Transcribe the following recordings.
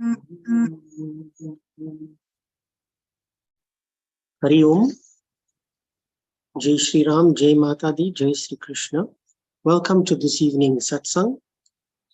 Hari Om, Jai Shri Ram, Jai Mata Di, Jai Shri Krishna. Welcome to this evening's satsang.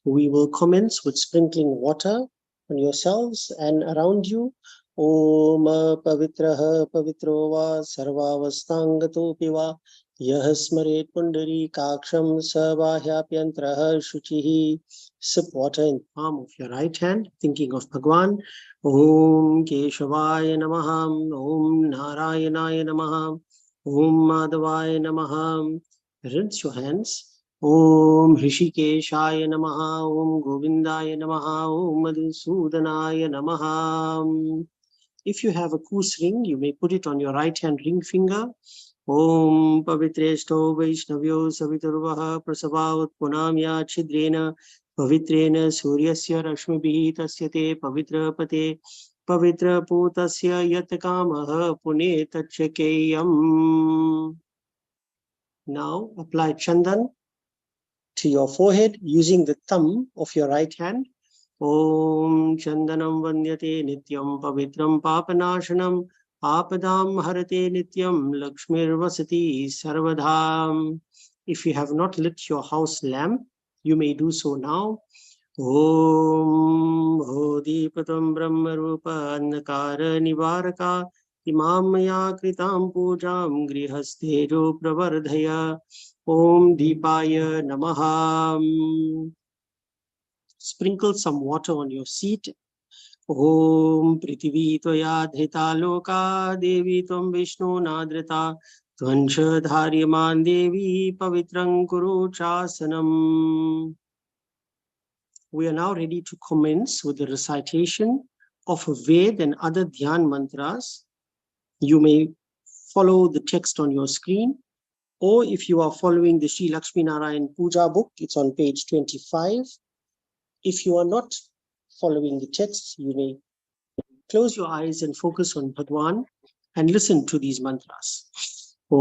We will commence with sprinkling water on yourselves and around you. Om pavitraha pavitro va sarvavastangato piva yah smaret pundari kaksham sabhahyapyantraha shuchihi. Sip water in the palm of your right hand, thinking of Bhagwan. Om Keshavaya Namaha, Om Narayanaya Namaha, Om Madhavaya Namaha. Rinse your hands. Om Hrishikeshaya Namaha, Om Govindaya Namaha, Om Madhusudanaya Namaha. If you have a koos ring, you may put it on your right hand ring finger. Om Pavitresto Vaishnavyo Saviturvaha Prasavaut Punamya Chidrena Pavitrena Suryasya Rashmibhi Tasyate Pavitra Pate Pavitra Putasya Yatakamaha Pune Tachakeyam. Now apply Chandan to your forehead using the thumb of your right hand. Om Chandanam Vandyate Nityam Pavitram Papanashanam Apadam Harate Nityam Lakshmir Vasati Sarvadham. If you have not lit your house lamp, you may do so now. Om Hodipatam Brahma Rupa Annakara Nivaraka Imam Maya Kritam Pujam Grihastejo Pravardhaya. Om Deepaya Namaha. Sprinkle some water on your seat. Om Prithivi Toya Dhrita Loka Devi Tvam Vishnu Nadrita Tvansha Dharyaman Devi Pavitrang Kuru Chasanam. We are now ready to commence with the recitation of Ved and other Dhyan mantras. You may follow the text on your screen, or if you are following the Sri Lakshmi Narayan Puja book, it's on page 25. If you are not following the text, you may close your eyes and focus on Bhagwan and listen to these mantras. Om.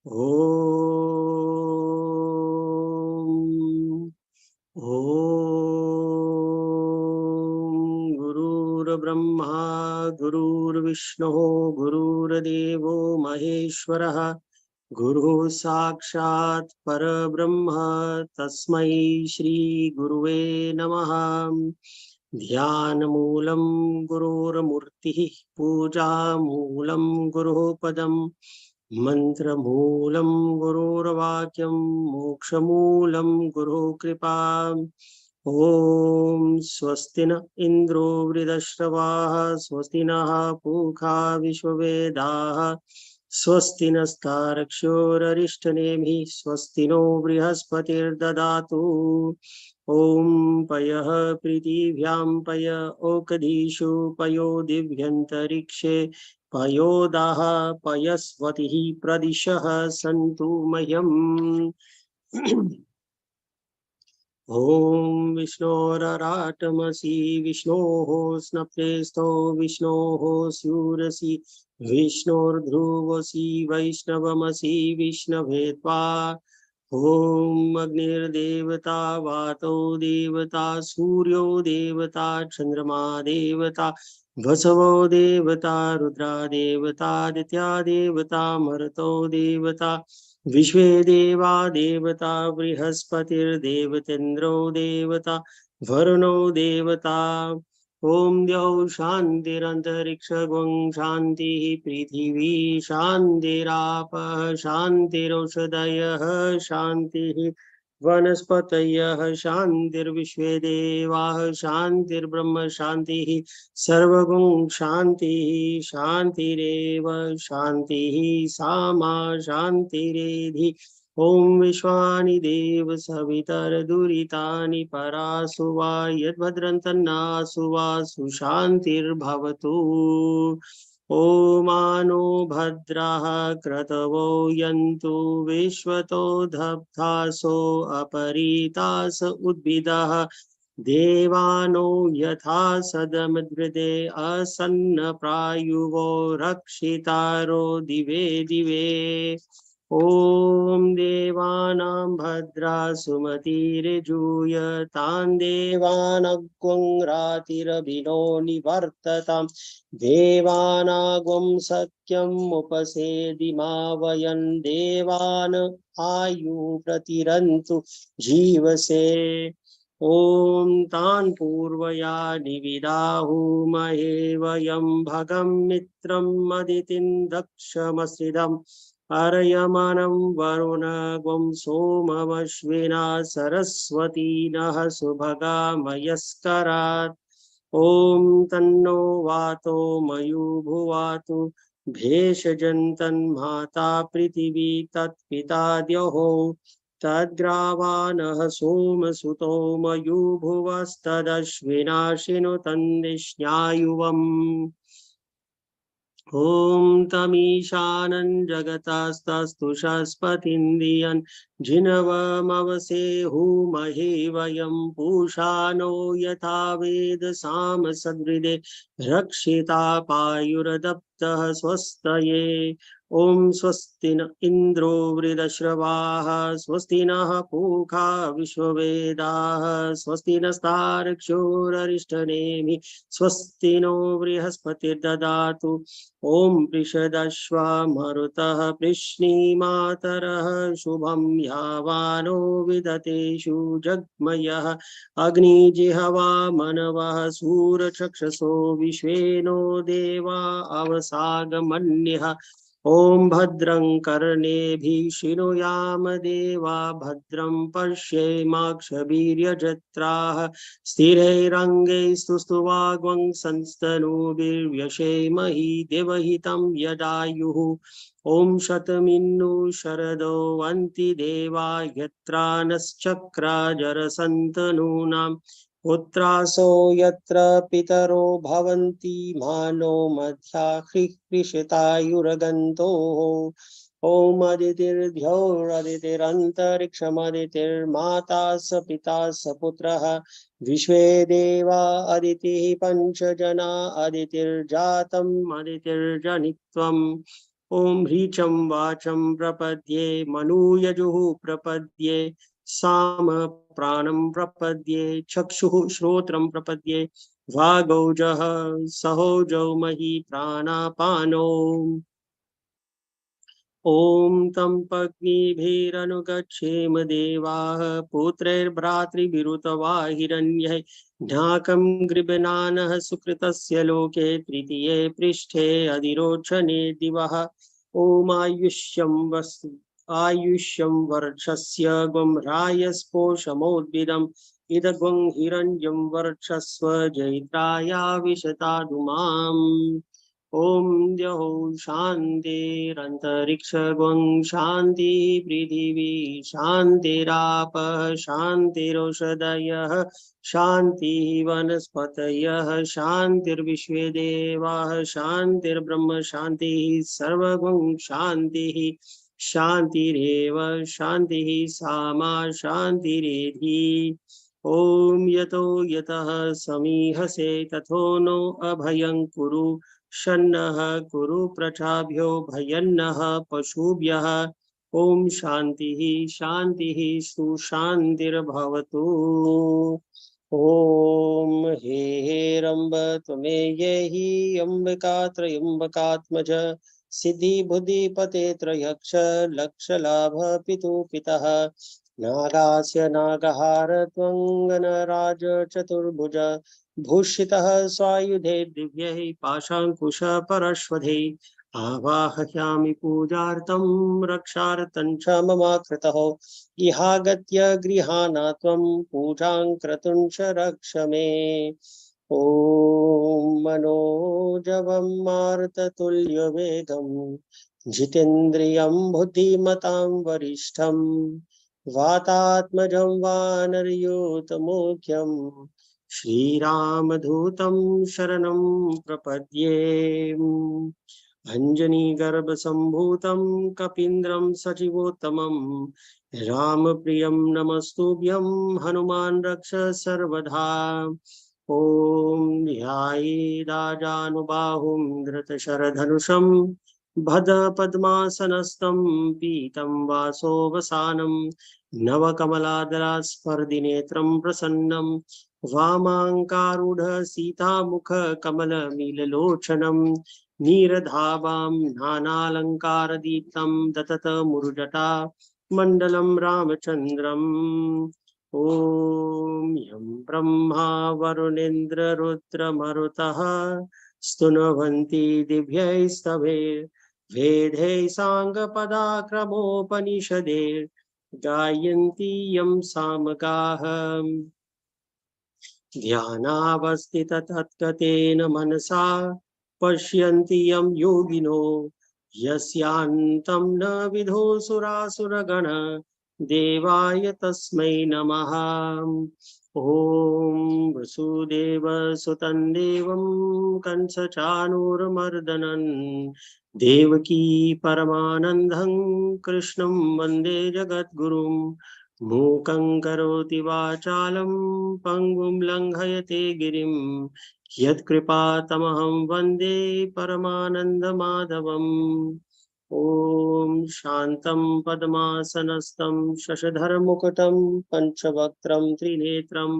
Om. Om. Gurur Brahma, Gurur Vishnu, Gurur Devo Maheshwaraha. Guru Sakshat Parabrahma Tasmai Shri Guruve Namaha. Dhyan Moolam Gurur Murti Puja Moolam Guru Padam Mantra Moolam Gurur Vakyam Moksha Moolam Guru Kripa. Om Swastina Indro Vridashravaha Swastinaha Pukha Vishwavedaha Swasti Nastarakshorarishthanemi Swastino Brihaspatirdadatu. Om Payah Pritibhyam Paya Okadishu Payo Divyantarikṣe Payodaha Payasvatihi Pradishaha Santu Mayam. Om Vishnoratamasi Vishnoho Snapresto Vishnoho Surasi Vishnordhruvasi Vaishnavamasi Vishnavetva. Om Agnir Devata Vato Devata Suryo Devata Chandrama Devata Vasavo Devata Rudra Devata Ditya Devata Marato Devata Vishve Deva Devata Brihaspati'r Devatendro Devata Varuno Devata. Om Dhyau Shantirantariksha Gwang Shanti Prithivi Shantirapa Shantiroshadayah Shanti Vanaspatayah Shantir Vishve Devah Shantir Brahma Shanti Sarvagung Shanti Shantireva Shanti Sama Shantiredhi. Om Vishwani Deva Savitar Duritani Parasuva Yadvadrantana Suva Sushantir Bhavatu. Om Ano Bhadraha Kratavo Yantu Vishwato Dhabthaso Aparitas Udbidaha Devano Yatha Sadamadvride Asanna Prayuvo Rakshitaro Dive Dive. Om Deva देवानां भद्रा सुमतिर्जूयतां देवानग्वं रातिरभिनो निवर्ततां देवानागं सत्यमुपसेदिमा वयं देवान् आयु प्रतिरन्तु जीवसे ॐ तान् पूर्वया निविदाहुमहे वयं भगं मित्रं मदितिं दक्षमसिदम् अर्यमनं वरुणगं सोममश्विना सरस्वती नः सुभगा मयस्करात् ॐ तन्नो वातो मयुभुवातु भेषजन्तन्माता पृथिवी तत्पिता द्यौः तद्ग्रावानः सोमसुतो मयुभुवस्तदश्विना शिनुतन्दिष्ण्यायुवम् ॐ तमीशानं जगतस्तस्तुषस्पतिन्द्रियन् जिनवमवसेहुमहे वयं पूषा नो यथा वेद सामसद्विदे रक्षिता पायुरदप्तः स्वस्तये ॐ स्वस्ति न इन्द्रो वृद्धश्रवाः स्वस्ति नः पूषा विश्ववेदाः स्वस्ति नस्तार्क्ष्योररिष्टनेमिः स्वस्ति नो बृहस्पतिर्ददातु ॐ पृषदश्वा मरुतः पृश्निमातरः शुभं यावानो विदतेषु जग्मयः अग्निजिह्वा मनवः सूरचक्षसो विश्वेनो देवा अवसागमन्यः ॐ भद्रं कर्णेभिः शृणुयाम देवा भद्रं पश्येमाक्षभिर्यजत्राः स्थिरैरङ्गैस्तुष्टुवाग्वं संस्तनूभिर्व्यशेमहि देवहितं यदायुः ॐ शतमिन्नु शरदो वन्ति देवा यत्रा नश्चक्राजरसन्तनूनां पुत्रासो यत्र पितरो भवन्ति मानो मध्याह्निकृषितायुरगन्तोः ॐ अदितिर्द्यौरदितिरन्तरिक्षमदितिर्माता स पिता स पुत्रः विश्वे देवा अदितिः पञ्चजना अदितिर्जातम् अदितिर्जनित्वम् ॐ ह्रीचं वाचं प्रपद्ये मनूयजुः प्रपद्ये साम प्राणं प्रपद्ये चक्षुः श्रोत्रं प्रपद्ये वागौजः सहोजौ मही प्राणापानो ॐ तं पत्नीभिरनुगच्छेम देवाः पुत्रैर्भ्रातृभिरुतवा हिरण्यैः ढाकं गृभनानः सुकृतस्य लोके तृतीये पृष्ठे अधिरोचने दिवः ॐ आयुष्यं वर्षस्य गुं रायस्पोषमोद्भिदम् इदगुं हिरण्यं वर्षस्व जैत्राया विशतादुमाम् ॐ द्यौः शान्तिरन्तरिक्षगुं शान्ति पृथिवी शान्तिरापः शान्तिरोषधयः शान्तिः वनस्पतयः शान्तिर्विश्वे देवाः शान्तिर्ब्रह्म शान्तिः सर्वगुं शान्तिः शान्तिरेव शान्तिः सामा शान्तिरेधि ॐ यतो यतः समीहसे तथो नो अभयं कुरु शन्नः कुरु प्रजाभ्यो भयन्नः पशुभ्यः ॐ शान्तिः शान्तिः सुशान्तिर्भवतु ॐ हे रम्ब त्वमे येहि अम्बिका त्रयम्बकात्मज सिद्धि बुद्धि पते त्रयक्ष लक्षलाभ पितु पितः नागास्य नागहार त्वं गणराज चतुर्भुज भूषितः स्वायुधे दिव्यैः पाशाङ्कुश परश्वधे आवाहयामि पूजार्थं रक्षार्थं च ममाकृतः इहागत्य गृहाणा त्वं पूजां क्रतुं च रक्ष मे ॐ मनोजवं मारुततुल्यवेगं जितेन्द्रियं बुद्धिमतां वरिष्ठं वातात्मजं वानरयूतमुख्यं श्रीरामदूतं शरणं प्रपद्ये अञ्जनीगर्भसम्भूतं कपीन्द्रं सजीवोत्तमं रामप्रियं नमस्तुभ्यं हनुमान् रक्ष सर्वदा ॐ ध्यायेदाजानुबाहुं धृतशरधनुषं भद पद्मासनस्थं पीतं वासोवसानं नवकमलादरास्पर्धिनेत्रं प्रसन्नं वामाङ्कारूढ सीतामुखकमलमीललोचनं नीरधावां नानालङ्कारदीप्तं दतत मुरुजटा मण्डलं रामचन्द्रम्। ॐ यं ब्रह्मा वरुणेन्द्ररुद्रमरुतः स्तुन्वन्ति दिव्यैस्तवैः वेदैः साङ्गपदाक्रमोपनिषदैः गायन्ति यं सामगाः। ध्यानावस्थिततत्गतेन मनसा पश्यन्ति यं योगिनो यस्यान्तं न विदुषुरासुरगण देवाय तस्मै नमः। ॐ वसुदेवसुतं देवं कंसचाणूरमर्दनं देवकी परमानन्दं कृष्णं वन्दे जगद्गुरुं। मूकं करोति वाचालं पङ्गुं लङ्घयते गिरिं यत्कृपातमहं वन्दे परमानन्दमाधवम्। ॐ शान्तं पद्मासनस्थं शशधरमुकुटं पञ्चवक्त्रं त्रिनेत्रं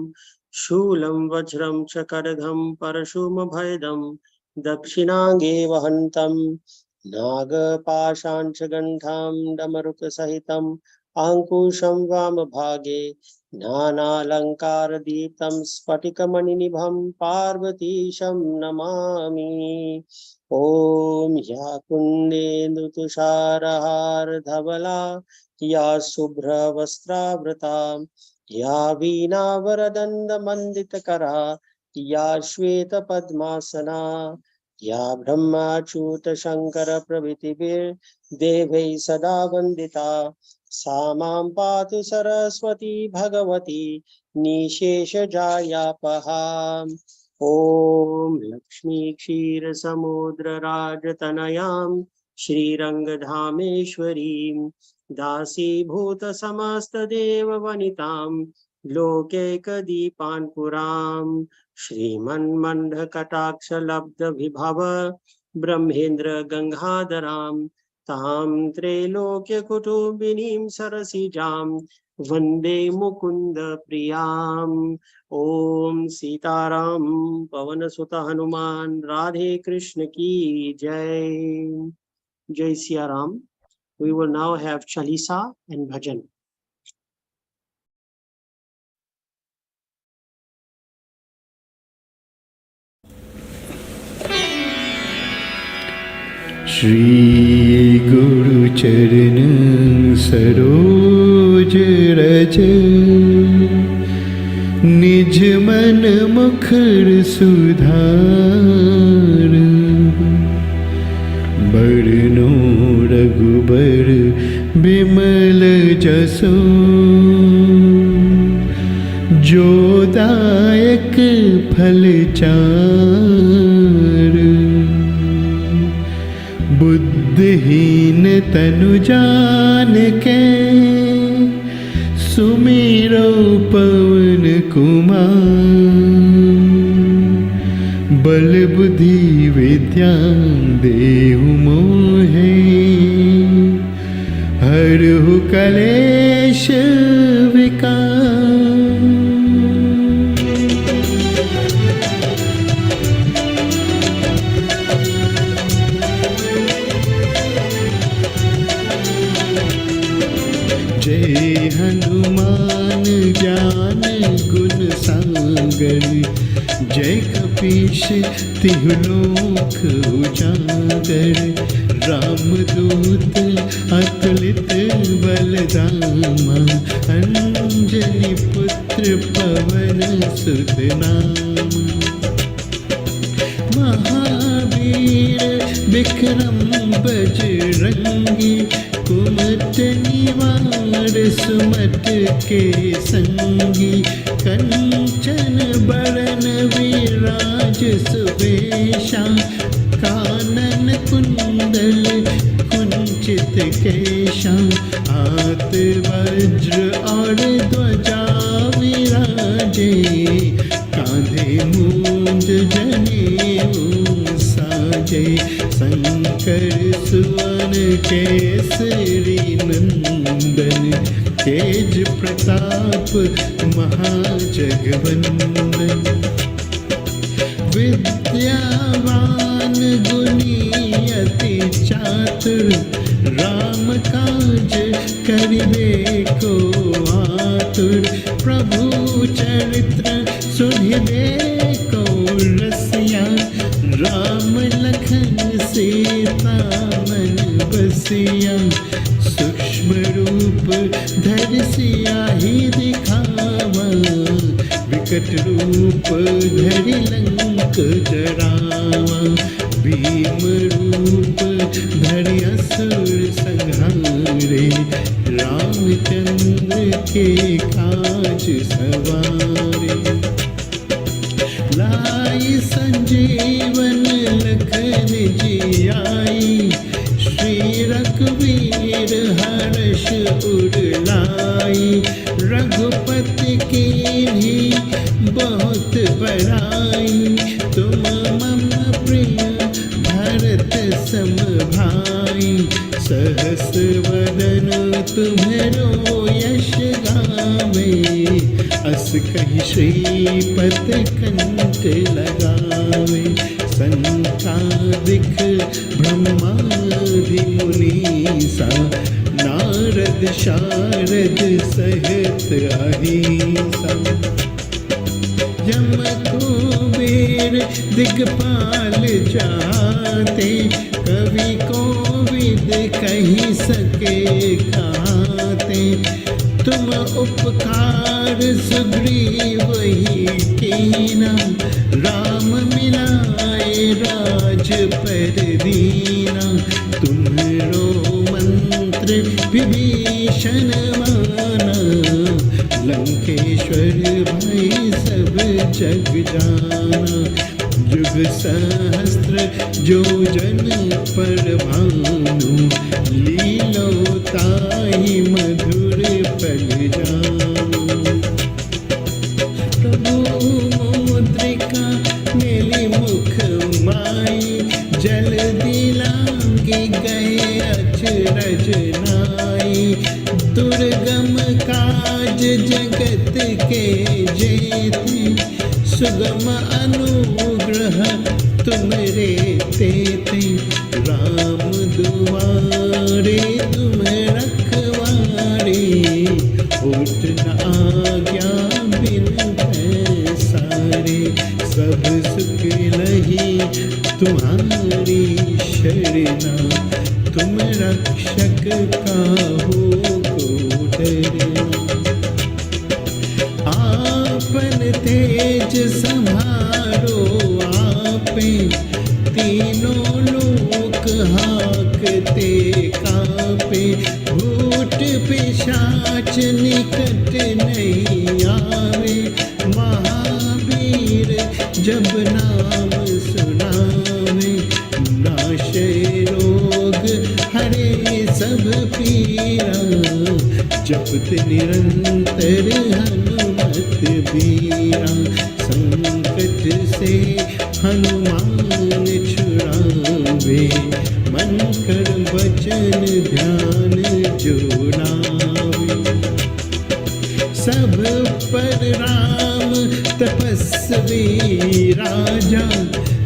शूलं वज्रं च खड्गं परशुमभयदं दक्षिणाङ्गे वहन्तं नागपाशाञ्च गण्डां डमरुकसहितम् अंकुशं वामभागे नानालङ्कारदीप्तं स्फटिकमणिनिभं पार्वतीशं नमामि। ॐ या कुन्देन्दुतुषारहारधवला या शुभ्रवस्त्रावृता या वीणावरदण्डमण्डितकरा या श्वेतपद्मासना या ब्रह्माच्युतशङ्करप्रभृतिभिर्देवैः सदा वन्दिता सा मां पातु सरस्वती भगवती निशेषजायापहा। ॐ लक्ष्मी क्षीरसमुद्रराजतनयां श्रीरङ्गधामेश्वरीं दासीभूतसमस्तदेववनितां लोकैकदीपान्पुरां श्रीमन्मण्डकटाक्षलब्धविभव ब्रह्मेन्द्र गंगाधरां तां त्रैलोक्यकुटुम्बिनीं सरसिजां वन्दे मुकुन्द प्रियाम्। ओम सीताराम पवन सुत हनुमान राधे कृष्ण की जय। जय Siya Ram. We will now have Chalisa and Bhajan. Shri गुरु चरण सरोज रज निज मन मुखर सुधार बरनो रघुबर बिमल जसो जो दायक फल चार बुद्धिहीन तनु जान के सुमिरो पवन कुमार बल बुद्धि विद्या देहु मोहे हरहु कलेश विकार। जय हनुमान ज्ञान गुण सागर जय कपीश तिहु लोक उजागर रामदूत अतुलित बलधामा अंजनी पुत्र पवन सुत नामा महावीर विक्रम बजरंगी कुमत निवार सुमत के संगी कंचन बरन विराज सुवेशा कानन कुंडल कुंचित केशा हाथ वज्र और ध्वजा विराजे कांधे मूंज जनेऊ साजे शंकर केसरी नंदन, तेज प्रताप महाजगवंदन। विद्यावान गुणी अति चातुर, राम काज करिबे को आतुर। प्रभु चरित्र सुनिबे को रसिया, राम लखन सीता मन बसिया। सूक्ष्म रूप धरि सियाहि दिखावा, विकट रूप धरि लंक जरावा। भीम रूप धरि असुर संहारे, रामचंद्र के काज सवारे। लाई संजीवन लखन जियाई, श्री रघुवीर हर्ष उर लाई। रघुपति कीन्ही बहुत बड़ाई, तुम मम प्रिय भरत सम भाई। सहस वदन तुम्हरो यश गावे, अस कहि श्रीपद कंठ लगावे। संकादिक ब्रह्मादि मुनीसा, नारद शारद सहित अहिंसा। यम कुबेर दिगपाल जाते, कवि कोविद कहि सके कहते। तुम उपकार सुग्रीव ही कीना, राम मिलाए राजपद दीना। तुम्हरो मंत्र विभीषण माना, लंकेश्वर भय सब जग जाना। युग सहस्त्र जो जन पर भानु, लीलो ताहि मधुर पल जानु। प्रभु मुद्रिका मेली मुख माई, जल्दी लांगी गए अचरज नाई। दुर्गम काज जगत के जेते, सुगम अनुग्रह तुमरे तेते। राम दुआरे तुम रखवारे, होत न आज्ञा बिन पैसारे। सब सुख लही तुम्हारी शरणा, तुम रक्षक काहू को डरना। आपन तेज समारो आपे, तीनों लोक हाकते कापे। भूत पिशाच निकट नहीं आवे, महावीर जब नाम सुनावे। नाशे रोग हरे सब पीरा, जपत निरंतर हनुमत बीरा। संकट से हनुमान छुड़ावे, मन कर वचन ध्यान जोड़ावे। सब पर राम तपस्वी राजा,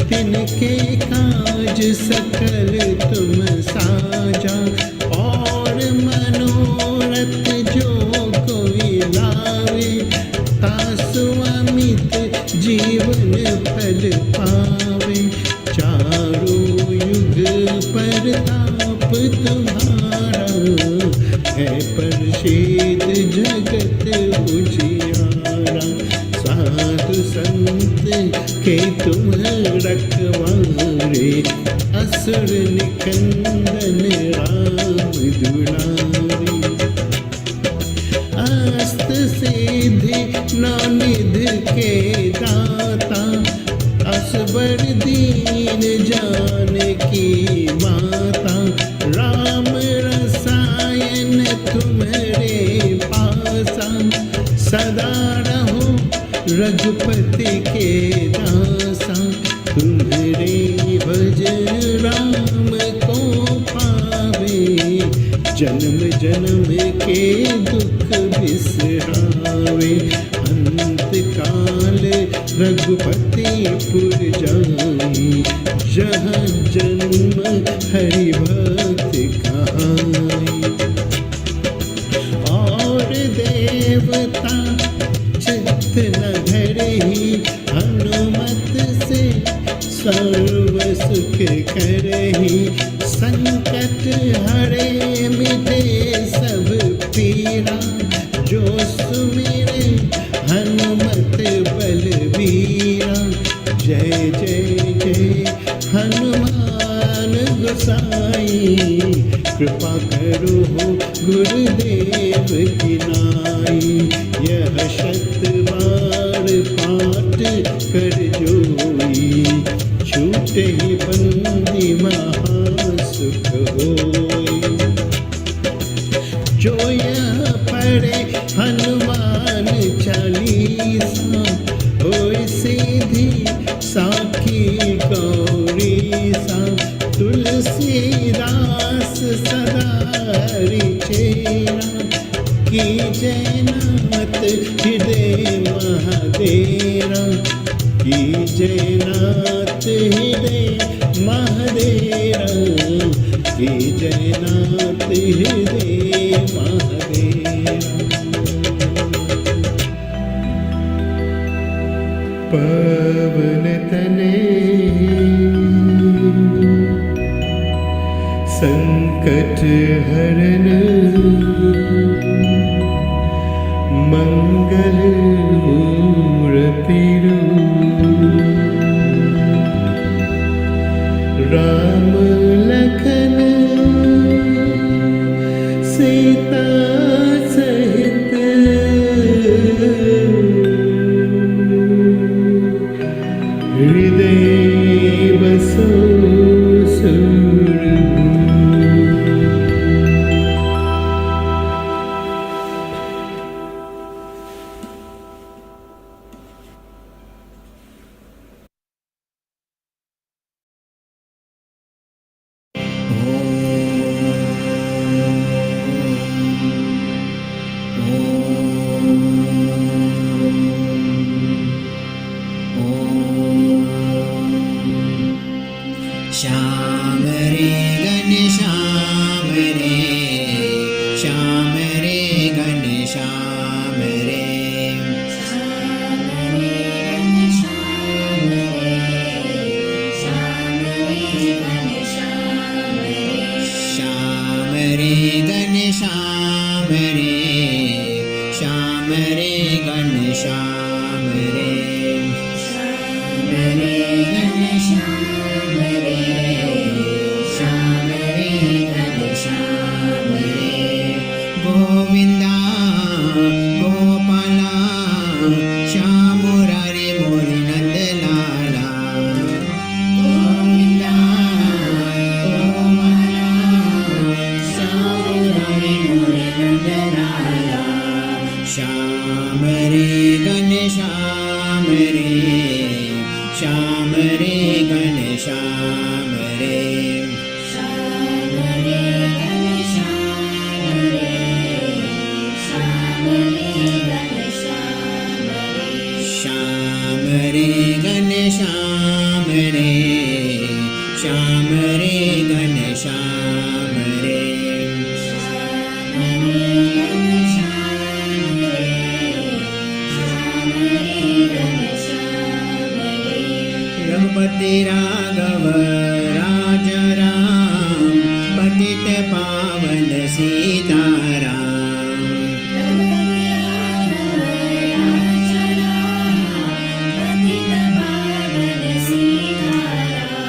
तिनके काज सकल तुम साजा। और मनोरथ जो कोई लावे, तासु अमित जीवन फल पावे। चारों युग परताप तुम्हारा, है प्रसिद्ध जगत उजियारा। साधु संत के तुम रखवारे, असुर निकंदन राम दुलारे। अस्त सिद्धि नवनिध के दाता, असबर दीन जानकी माता। राम रसायन तुम्हारे पासा, सदा रहो रघुपति के दासा। तुम्हारे भजन राम को पावे, जन्म जन्म के दुख बिसरावे, अंत काल रघुपतिपुर जाई, जहाँ जन्म हरि भक्त कहाई। और देवता चित्त न धरहि, हनुमत से सर्व सुख करहि, संकट हरे मिटे सब पीरा, जो सुमिरे हनुमत बलबीरा। जय जय जय हनुमान गोसाई, कृपा करो गुरुदेव की नाई। यह शत बार पाठ कर जोई, छूटे ही बंदी महासुख होई। जो यह पढ़े हनुमान चालीसा, होय सीधी साखी गौरी सा। तुलसीदास सदा हरि चेरा, की जयनाथ हृदय महादेरा, की जयनाथ हृदय महादेरा, की जयनाथ हृदय महादेरा। पवन तने संकट हरन, मंगल मूर्ति राम लखन सीता सहित, हृदय बसो सुरभूमि। श्याम रे घन श्याम रे, श्याम रे घन श्याम रे, श्याम रे घन श्याम रे, श्याम रे घन श्याम रे, श्याम रे घन श्याम रे, श्याम रे घन श्याम रे, श्याम रे घन श्याम रे, श्याम रे घन श्याम रे। गोविंदा गोपाला, श्याम मुरारी मोरी नंद लाला। गोविंदा गोपाला, श्याम मुरारी मोरी नंद लाला। श्याम रे घन श्याम रे, श्याम रे घन श्याम रे, श्याम रे घन श्याम रे, श्याम रे घन श्याम रे, श्याम रे घन श्याम रे, श्याम रे घन श्याम रे, श्याम रे घन श्याम रे, श्याम रे घन श्याम रे। रघुपति राघव राज राम, पतित पावन सीताराम। रघुपति राघव राज राम, पतित पावन सीताराम।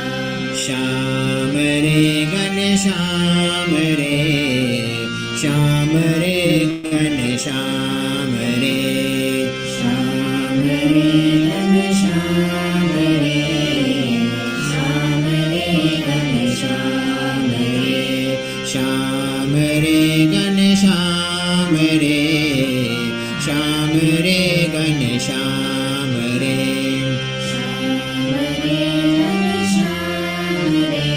श्याम रे घन श्याम रे, श्याम रे घन श्याम रे, श्याम रे घन श्याम रे, श्याम रे घन श्याम रे, श्याम रे घन श्याम रे, श्याम रे घन श्याम रे, श्याम रे घन श्याम रे,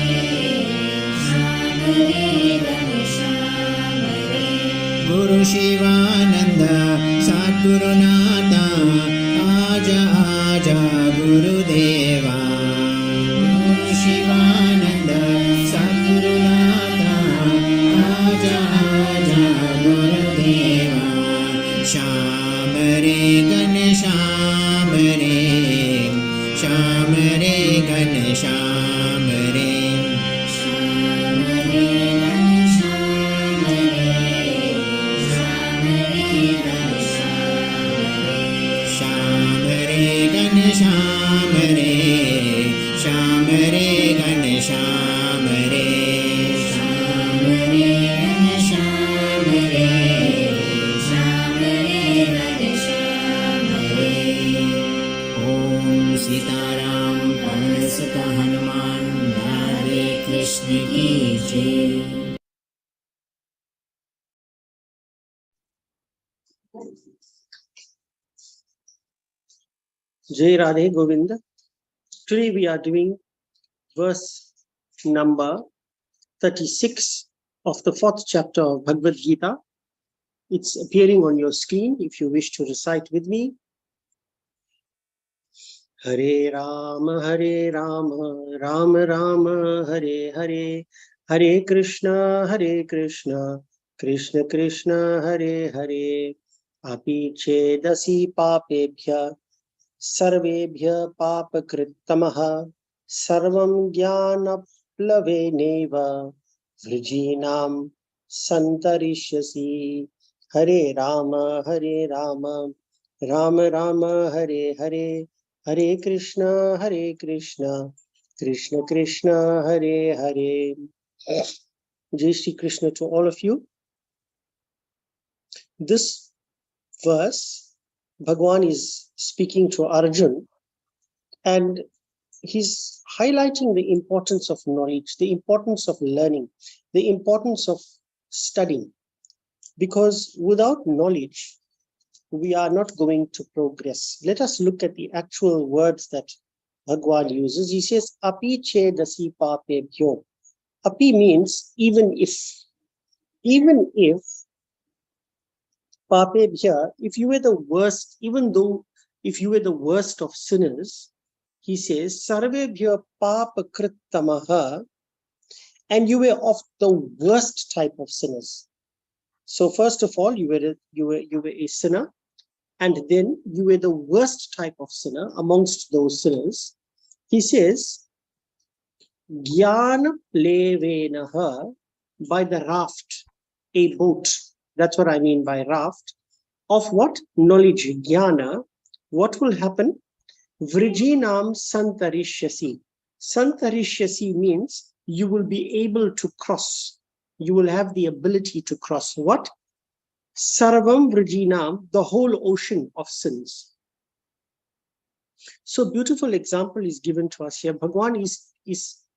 श्याम रे घन श्याम शिवानंद सद्गुरुनाथा आजा आजा गुरुदेवा शिवानंद सद्गुरुनाथा आजा आजा गुरुदेवा श्याम रे घन श्याम रे घन श्याम रे श्याम रे घन श्याम रे श्याम रे घन श्याम रे श्याम रे घन श्याम रे श्याम रे घन श्याम रे श्याम रे घन श्याम रे ओम सीताराम पवन सुत हनुमान राधे कृष्ण की जय। Jai Radhe Govinda. Today we are doing verse number 36 of the 4th chapter of Bhagavad Gita. It's appearing on your screen if you wish to recite with me. Hare Rama, Rama Rama, Hare Hare, Hare Krishna, Krishna Krishna, Hare Hare. Api chedasi papebhya sarvebhya papakrittamaha sarvam jnanaplaveneva vrijinam santarishyasi. Hare Rama, Rama Rama, Hare Hare, Hare Krishna, Krishna Krishna, Hare Hare. Jai Shri Krishna to all of you. This verse, Bhagwan is speaking to Arjun, and he's highlighting the importance of knowledge, the importance of learning, the importance of studying. Because without knowledge, we are not going to progress. Let us look at the actual words that Bhagwan uses. He says, Api chedasi papebhyo. Api means even if. Even if, papebhya, if you were the worst, even though if you were the worst of sinners, he says, sarvebhya papakrittamaha, and you were of the worst type of sinners. So first of all, you were a sinner, and then you were the worst type of sinner amongst those sinners. He says, Jnana plevenaha, by the raft, a boat. That's what I mean by raft. Of what? Knowledge, jnana. What will happen? Vrijinam santarishyasi. Santarishyasi means you will be able to cross. You will have the ability to cross what? Sarvam vrijinam, the whole ocean of sins. So beautiful example is given to us here. Bhagwan is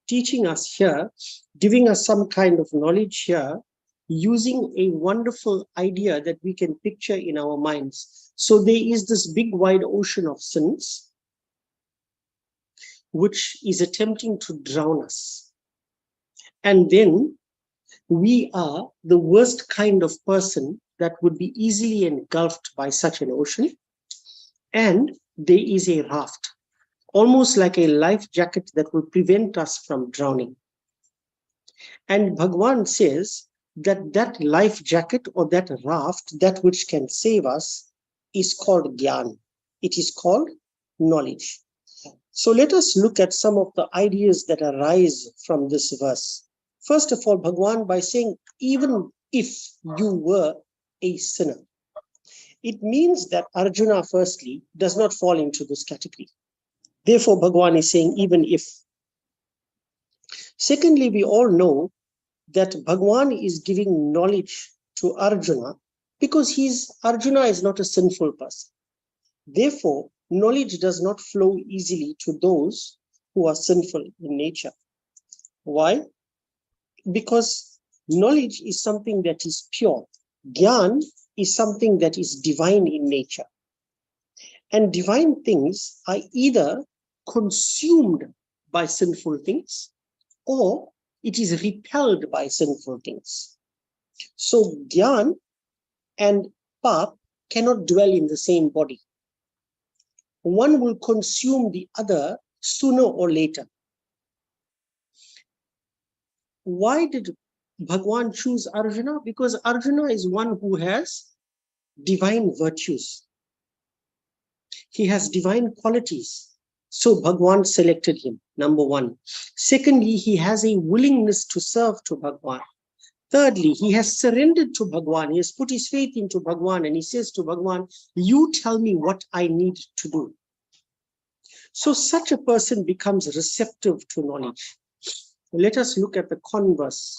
teaching us here, giving us some kind of knowledge here, using a wonderful idea that we can picture in our minds. So there is this big wide ocean of sins, which is attempting to drown us. And then we are the worst kind of person that would be easily engulfed by such an ocean. And there is a raft, almost like a life jacket that will prevent us from drowning. And Bhagwan says that that life jacket or that raft, that which can save us, is called Gyan. It is called knowledge. So let us look at some of the ideas that arise from this verse. First of all, Bhagwan, by saying, even if you were a sinner, it means that Arjuna, firstly, does not fall into this category. Therefore, Bhagwan is saying, even if. Secondly, we all know that Bhagwan is giving knowledge to Arjuna because Arjuna is not a sinful person. Therefore, knowledge does not flow easily to those who are sinful in nature. Why? Because knowledge is something that is pure. Gyan is something that is divine in nature. And divine things are either consumed by sinful things or it is repelled by sinful things. So Gyan and pap cannot dwell in the same body. One will consume the other sooner or later. Why did Bhagwan choose Arjuna? Because Arjuna is one who has divine virtues. He has divine qualities. So Bhagwan selected him, number one. Secondly, he has a willingness to serve to Bhagwan. Thirdly, he has surrendered to Bhagwan. He has put his faith into Bhagwan, and he says to Bhagwan, you tell me what I need to do. So such a person becomes receptive to knowledge. Let us look at the converse.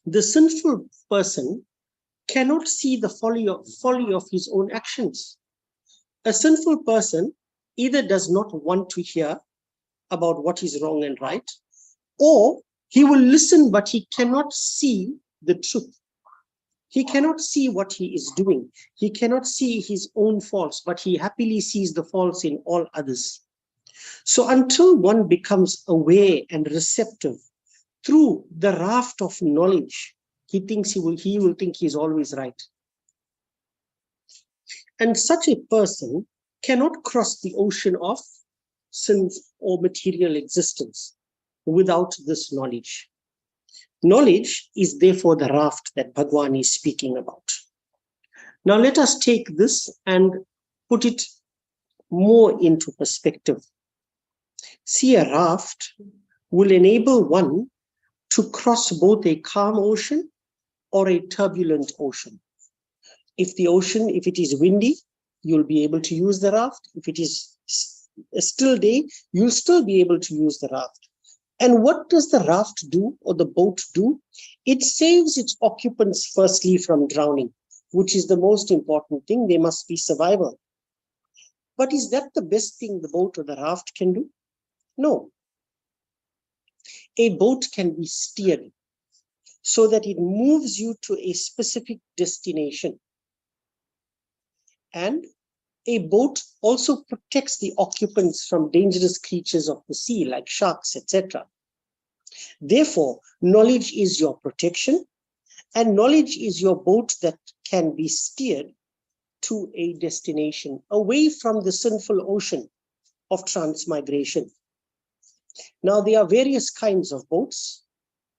The sinful person cannot see the folly of his own actions. A sinful person either does not want to hear about what is wrong and right, or he will listen, but he cannot see the truth. He cannot see what he is doing. He cannot see his own faults, but he happily sees the faults in all others. So until one becomes aware and receptive through the raft of knowledge, he will think he is always right. And such a person cannot cross the ocean of sins or material existence without this knowledge. Knowledge is therefore the raft that Bhagwan is speaking about. Now let us take this and put it more into perspective. See, a raft will enable one to cross both a calm ocean or a turbulent ocean. If it is windy, you'll be able to use the raft. If it is a still day, you'll still be able to use the raft. And what does the raft do, or the boat do? It saves its occupants firstly from drowning, which is the most important thing. There must be survival. But is that the best thing the boat or the raft can do? No. A boat can be steered so that it moves you to a specific destination. And a boat also protects the occupants from dangerous creatures of the sea, like sharks, etc. Therefore, knowledge is your protection, and knowledge is your boat that can be steered to a destination, away from the sinful ocean of transmigration. Now, there are various kinds of boats.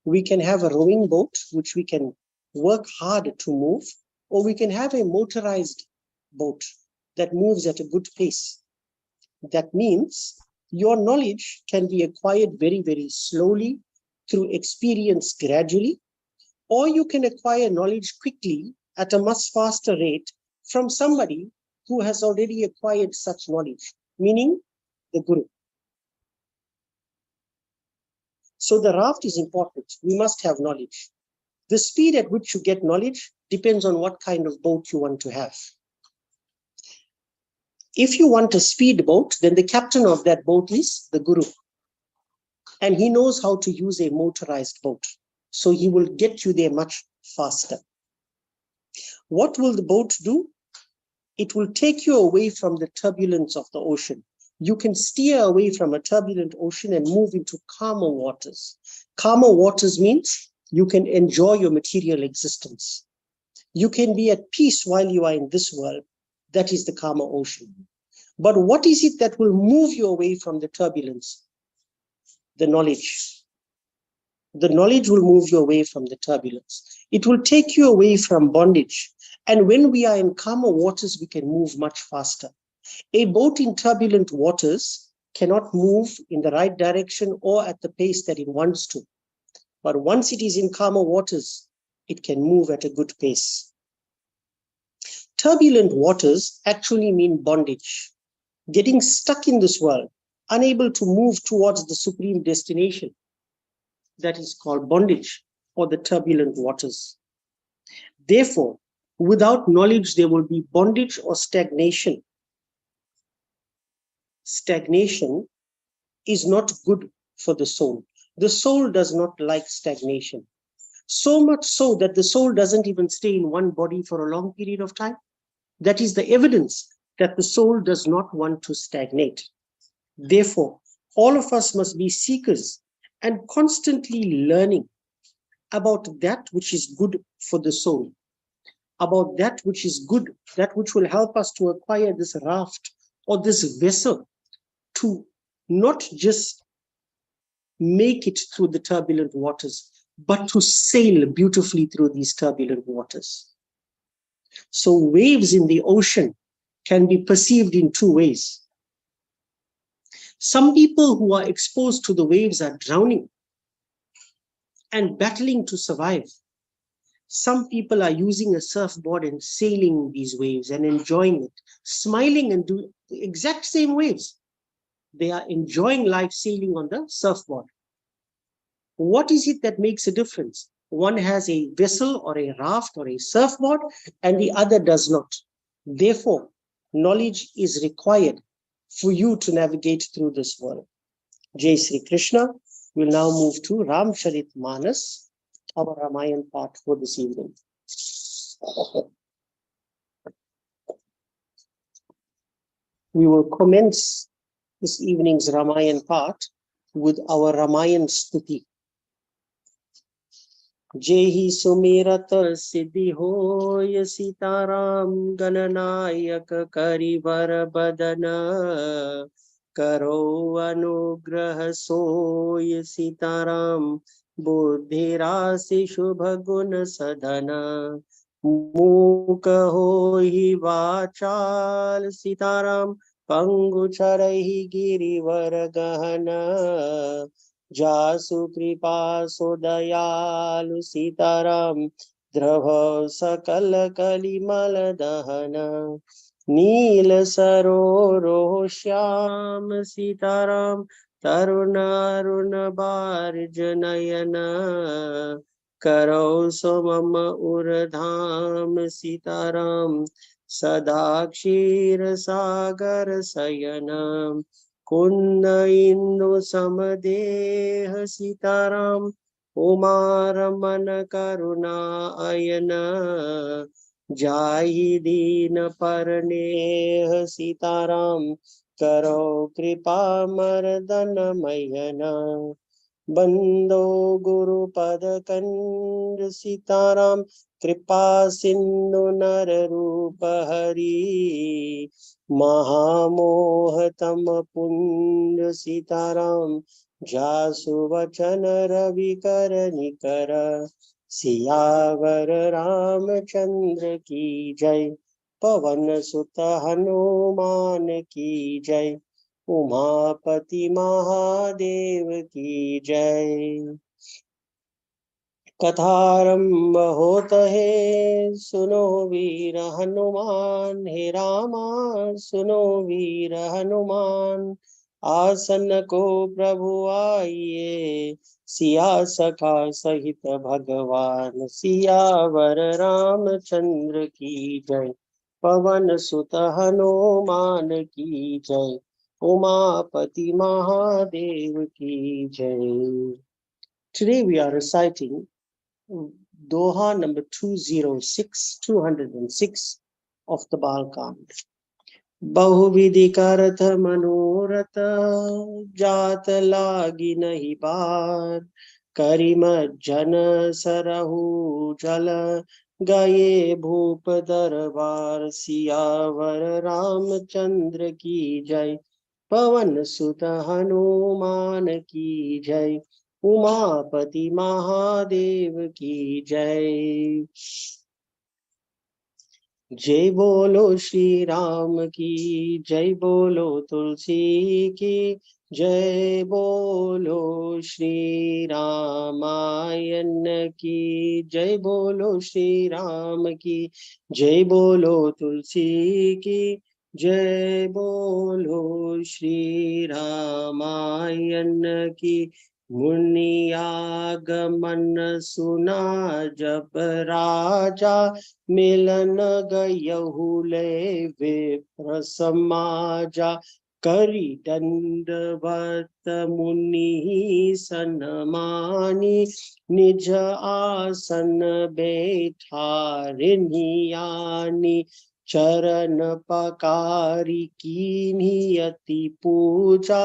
We can have a rowing boat, which we can work hard to move, or we can have a motorized boat that moves at a good pace. That means your knowledge can be acquired very, very slowly through experience gradually, or you can acquire knowledge quickly at a much faster rate from somebody who has already acquired such knowledge, meaning the Guru. So the raft is important. We must have knowledge. The speed at which you get knowledge depends on what kind of boat you want to have. If you want a speed boat, then the captain of that boat is the Guru. And he knows how to use a motorized boat. So he will get you there much faster. What will the boat do? It will take you away from the turbulence of the ocean. You can steer away from a turbulent ocean and move into calmer waters. Calmer waters means you can enjoy your material existence. You can be at peace while you are in this world. That is the calmer ocean. But what is it that will move you away from the turbulence? The knowledge. The knowledge will move you away from the turbulence. It will take you away from bondage. And when we are in calmer waters, we can move much faster. A boat in turbulent waters cannot move in the right direction or at the pace that it wants to. But once it is in calmer waters, it can move at a good pace. Turbulent waters actually mean bondage, getting stuck in this world, unable to move towards the supreme destination. That is called bondage, or the turbulent waters. Therefore, without knowledge, there will be bondage or stagnation. Stagnation is not good for the soul. The soul does not like stagnation. So much so that the soul doesn't even stay in one body for a long period of time. That is the evidence that the soul does not want to stagnate. Therefore, all of us must be seekers and constantly learning about that which is good for the soul. about that which is good, that which will help us to acquire this raft or this vessel to not just make it through the turbulent waters, but to sail beautifully through these turbulent waters. So waves in the ocean can be perceived in two ways. Some people who are exposed to the waves are drowning and battling to survive. Some people are using a surfboard and sailing these waves and enjoying it, smiling and doing the exact same waves. They are enjoying life sailing on the surfboard. What is it that makes a difference? One has a vessel or a raft or a surfboard and the other does not. Therefore, knowledge is required for you to navigate through this world. Jai Sri Krishna. We'll now move to Ramcharit Manas, our Ramayan part for this evening. We will commence this evening's Ramayan part with our Ramayan Stuti. जेहि सुमिरत सिद्धि होय सीताराम गणनायक करिवर बदन करो अनुग्रह सोय सीताराम बुद्धि राशि शुभ गुण सधन मूक होहि वाचाल सीताराम पंगु चरहि गिरिवर गहन जासु कृपा सो दयालु सीताराम द्रव सकल कलिमल दहन नील सरोरो श्याम सीताराम तरुण अरुण बारिज नयन करो सो मम उरधाम सीताराम सदा क्षीर सागर शयन कुंद इंदु समदेह सीताराम उमा रमन करुणा अयन जाहि दीन परनेह सीताराम करो कृपा मर्दन मयन बंदो गुरु पद कंज सीताराम कृपा सिंधु नर रूप हरि महामोह तम पुंज सीताराम जासु वचन रवि कर निकर सियावर रामचंद्र की जय पवन सुत हनुमान की जय उमापति महादेव की जय कथारंभ होत है सुनो वीर हनुमान हे रामा सुनो वीर हनुमान आसन को प्रभु आइए सिया सखा सहित भगवान सियावर रामचंद्र की जय पवन सुत हनुमान की जय उमापति महादेव की जय. Today we are reciting Doha number 206 of the Balkand. बहुविधि करथ मनोरथ जात लागी नहीं पार करिम जन सरहु जल गए भूप दरबार सियावर रामचंद्र की जय पवन सुत हनुमान की जय उमापति महादेव की जय. जय बोलो श्री राम की जय बोलो तुलसी की जय बोलो श्री रामायण की जय बोलो श्री राम की जय बोलो तुलसी की जय बोलो श्री रामायण की मुनि आगमन सुना जब राजा मिलन गयहु ले विप्र समाजा करी दंडवत मुनि सन्मानी निज आसन बैठारिनियानी चरण पकारी कीन्ही अति पूजा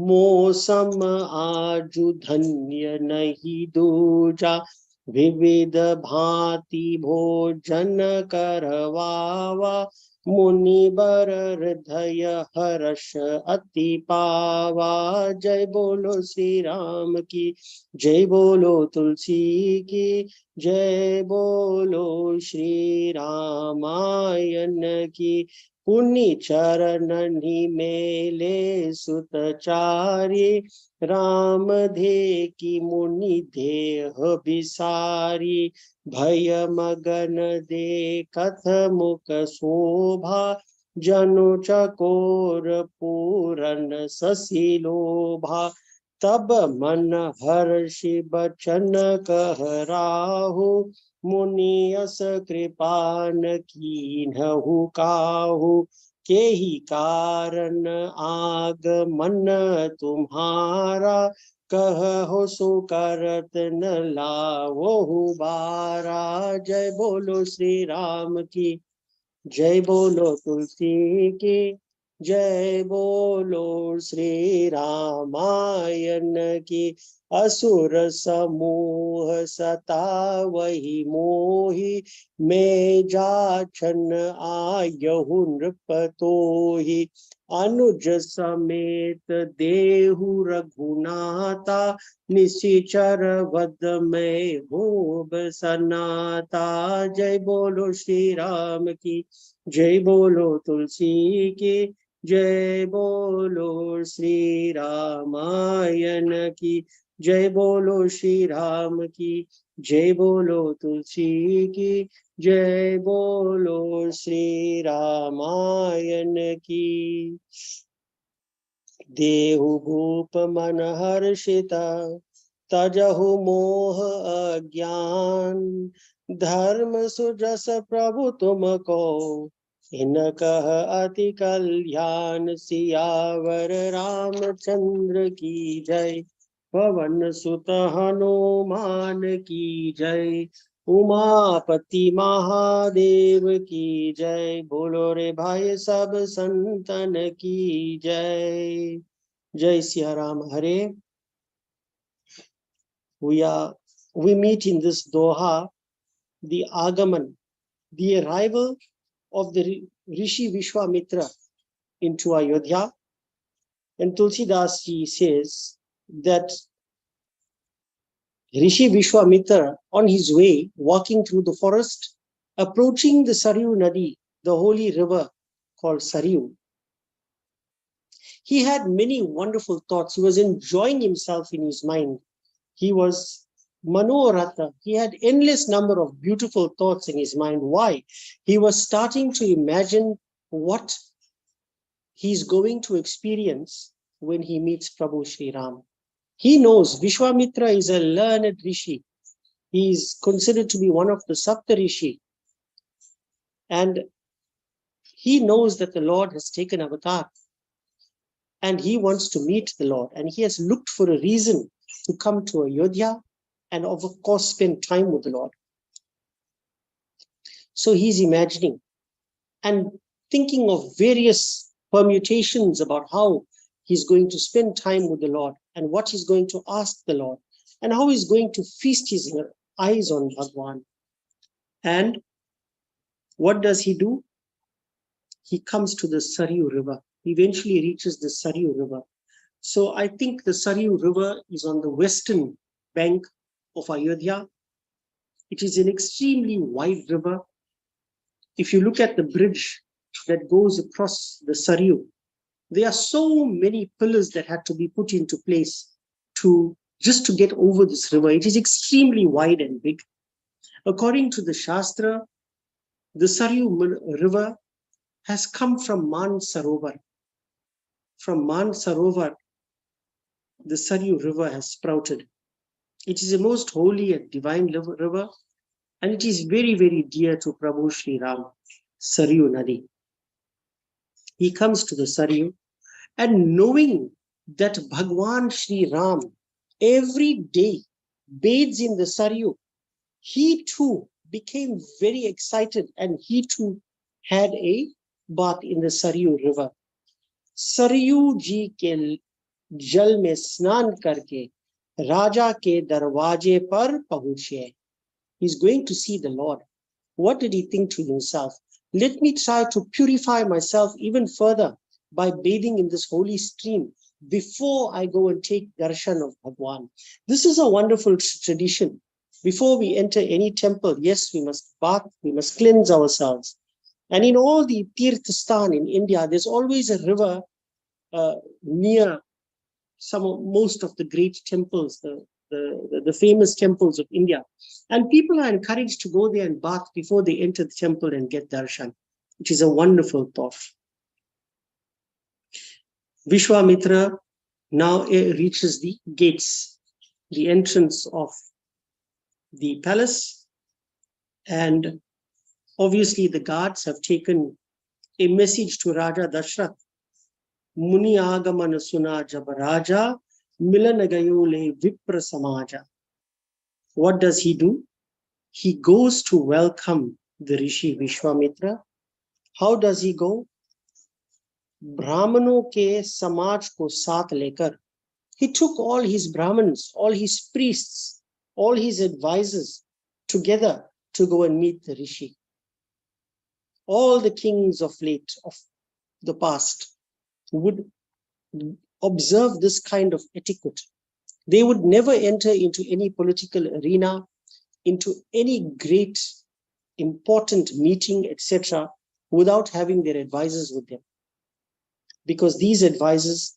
मौसम आजु धन्य नहीं दूजा विविध भांति भोजन करवावा, मुनिबर हृदय हर्ष अति पावा। जय बोलो श्री राम की, जय बोलो तुलसी की, जय बोलो श्री रामायण की। पुण्य चरणनि मेले सुतचारी, राम धे की मुनि देह बिसारी। भय मगन देखत मुख शोभा, जनु चकोर पूरन शशि लोभा। तब मन हर्षि बचन कहराहु, मुनि यस कृपा न कीन्हु काहू। के ही कारण आगमन तुम्हारा, कहो सो करत न लावो बारा। जय बोलो श्री राम की, जय बोलो तुलसी की, जय बोलो श्री रामायण की। असुर समूह सतावहि मोहि, मैं जाछन आयहु नृप तोहि। अनुज समेत देहु रघुनाथा, निशिचर वद में भूप सनाता। जय बोलो श्री राम की, जय बोलो तुलसी की, जय बोलो श्री रामायण की। जय बोलो श्री राम की, जय बोलो तुलसी की, जय बोलो श्री रामायण की। देहु भूप मन हर्षिता, तजहु मोह अज्ञान। धर्म सुजस प्रभु तुमको, इनकह अति कल्याण। सियावर रामचंद्र की जय, पवन सुत हनुमान की जय। उमापति महादेव की जय, बोलो रे भाई सब संतन की जय। जय सिया राम। हरे, we meet in this Doha the Agaman, the arrival of the Rishi Vishwamitra into Ayodhya. And Tulsidas ji says that Rishi Vishwamitra, on his way, walking through the forest, approaching the Saryu Nadi, the holy river called Saryu, he had many wonderful thoughts. He was enjoying himself in his mind. He was Manoratha. He had endless number of beautiful thoughts in his mind. Why? He was starting to imagine what he's going to experience when he meets Prabhu Sri Ram. He knows Vishwamitra is a learned Rishi. He is considered to be one of the Sapta Rishi. And he knows that the Lord has taken avatar. And he wants to meet the Lord. And he has looked for a reason to come to Ayodhya and of course spend time with the Lord. So he's imagining and thinking of various permutations about how he's going to spend time with the Lord and what he's going to ask the Lord and how he's going to feast his eyes on Bhagwan. And what does he do? He comes to the Saryu River. He eventually reaches the Saryu River. So I think the Saryu River is on the western bank of Ayodhya. It is an extremely wide river. If you look at the bridge that goes across the Saryu, there are so many pillars that had to be put into place just to get over this river. It is extremely wide and big. According to the Shastra, the Saryu River has come from Man Sarovar. From Man Sarovar, the Saryu River has sprouted. It is a most holy and divine river, and it is very, very dear to Prabhu Sri Ram, Saryu Nadi. He comes to the Saryu, and knowing that Bhagwan Sri Ram every day bathes in the Saryu, he too became very excited and he too had a bath in the Saryu River. Saryu ji ke jal mein snan karke राजा के दरवाजे पर पहुंचे. He's going to see the Lord. What did he think to himself? Let me try to purify myself even further by bathing in this holy stream before I go and take darshan of Bhagwan. This is a wonderful tradition. Before we enter any temple, yes, we must bath, we must cleanse ourselves. And in all the Tirthastan in India, there's always a river near most of the great temples, the famous temples of India. And people are encouraged to go there and bath before they enter the temple and get darshan, which is a wonderful thought. Vishwamitra now reaches the gates, the entrance of the palace, and obviously the guards have taken a message to Raja Dashrath. Muni agamana suna jab raja milan gayole vipra samaja. What does he do? He goes to welcome the Rishi Vishwamitra. How does he go? Brahmano ke samaj ko saath lekar. He took all his Brahmins, all his priests, all his advisors together to go and meet the Rishi. All the kings of the past would observe this kind of etiquette. They would never enter into any political arena, into any great important meeting, etc., without having their advisors with them. Because these advisors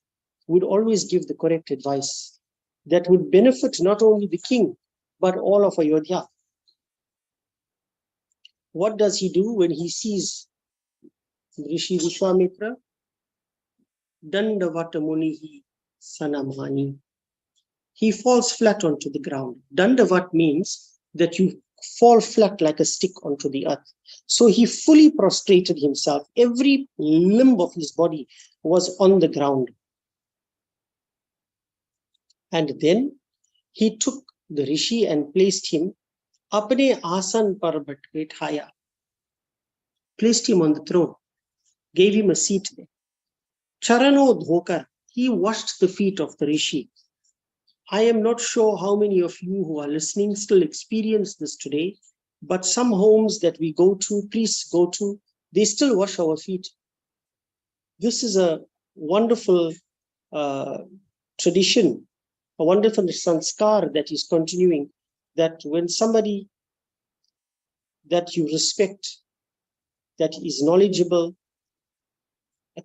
would always give the correct advice that would benefit not only the king, but all of Ayodhya. What does he do when he sees Rishi Vishwamitra? Dandavata munihi sanamani. He falls flat onto the ground. Dandavat means that you fall flat like a stick onto the earth. So he fully prostrated himself. Every limb of his body was on the ground. And then he took the Rishi and placed him apne asan par baithaya. Placed him on the throne. Gave him a seat there. Charano dhokar. He washed the feet of the Rishi. I am not sure how many of you who are listening still experience this today, but some homes that we go to, priests go to, they still wash our feet. This is a wonderful tradition, a wonderful sanskar that is continuing, that when somebody that you respect, that is knowledgeable,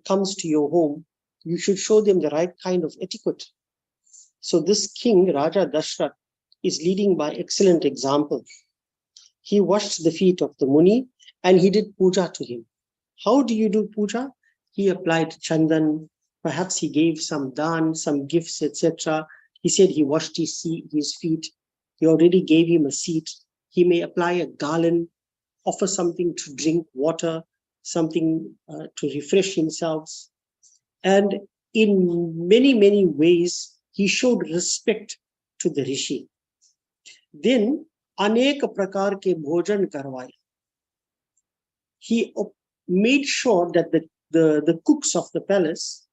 comes to your home, you should show them the right kind of etiquette. So this king, Raja Dashrath, is leading by excellent example. He washed the feet of the Muni and he did puja to him. How do you do puja? He applied chandan, perhaps he gave some dan, some gifts, etc. He said he washed his feet. He already gave him a seat. He may apply a garland, offer something to drink, water, something to refresh himself. And in many, many ways, he showed respect to the Rishi. Then, anek prakar ke bhojan karvaya. He made sure that the cooks of the palace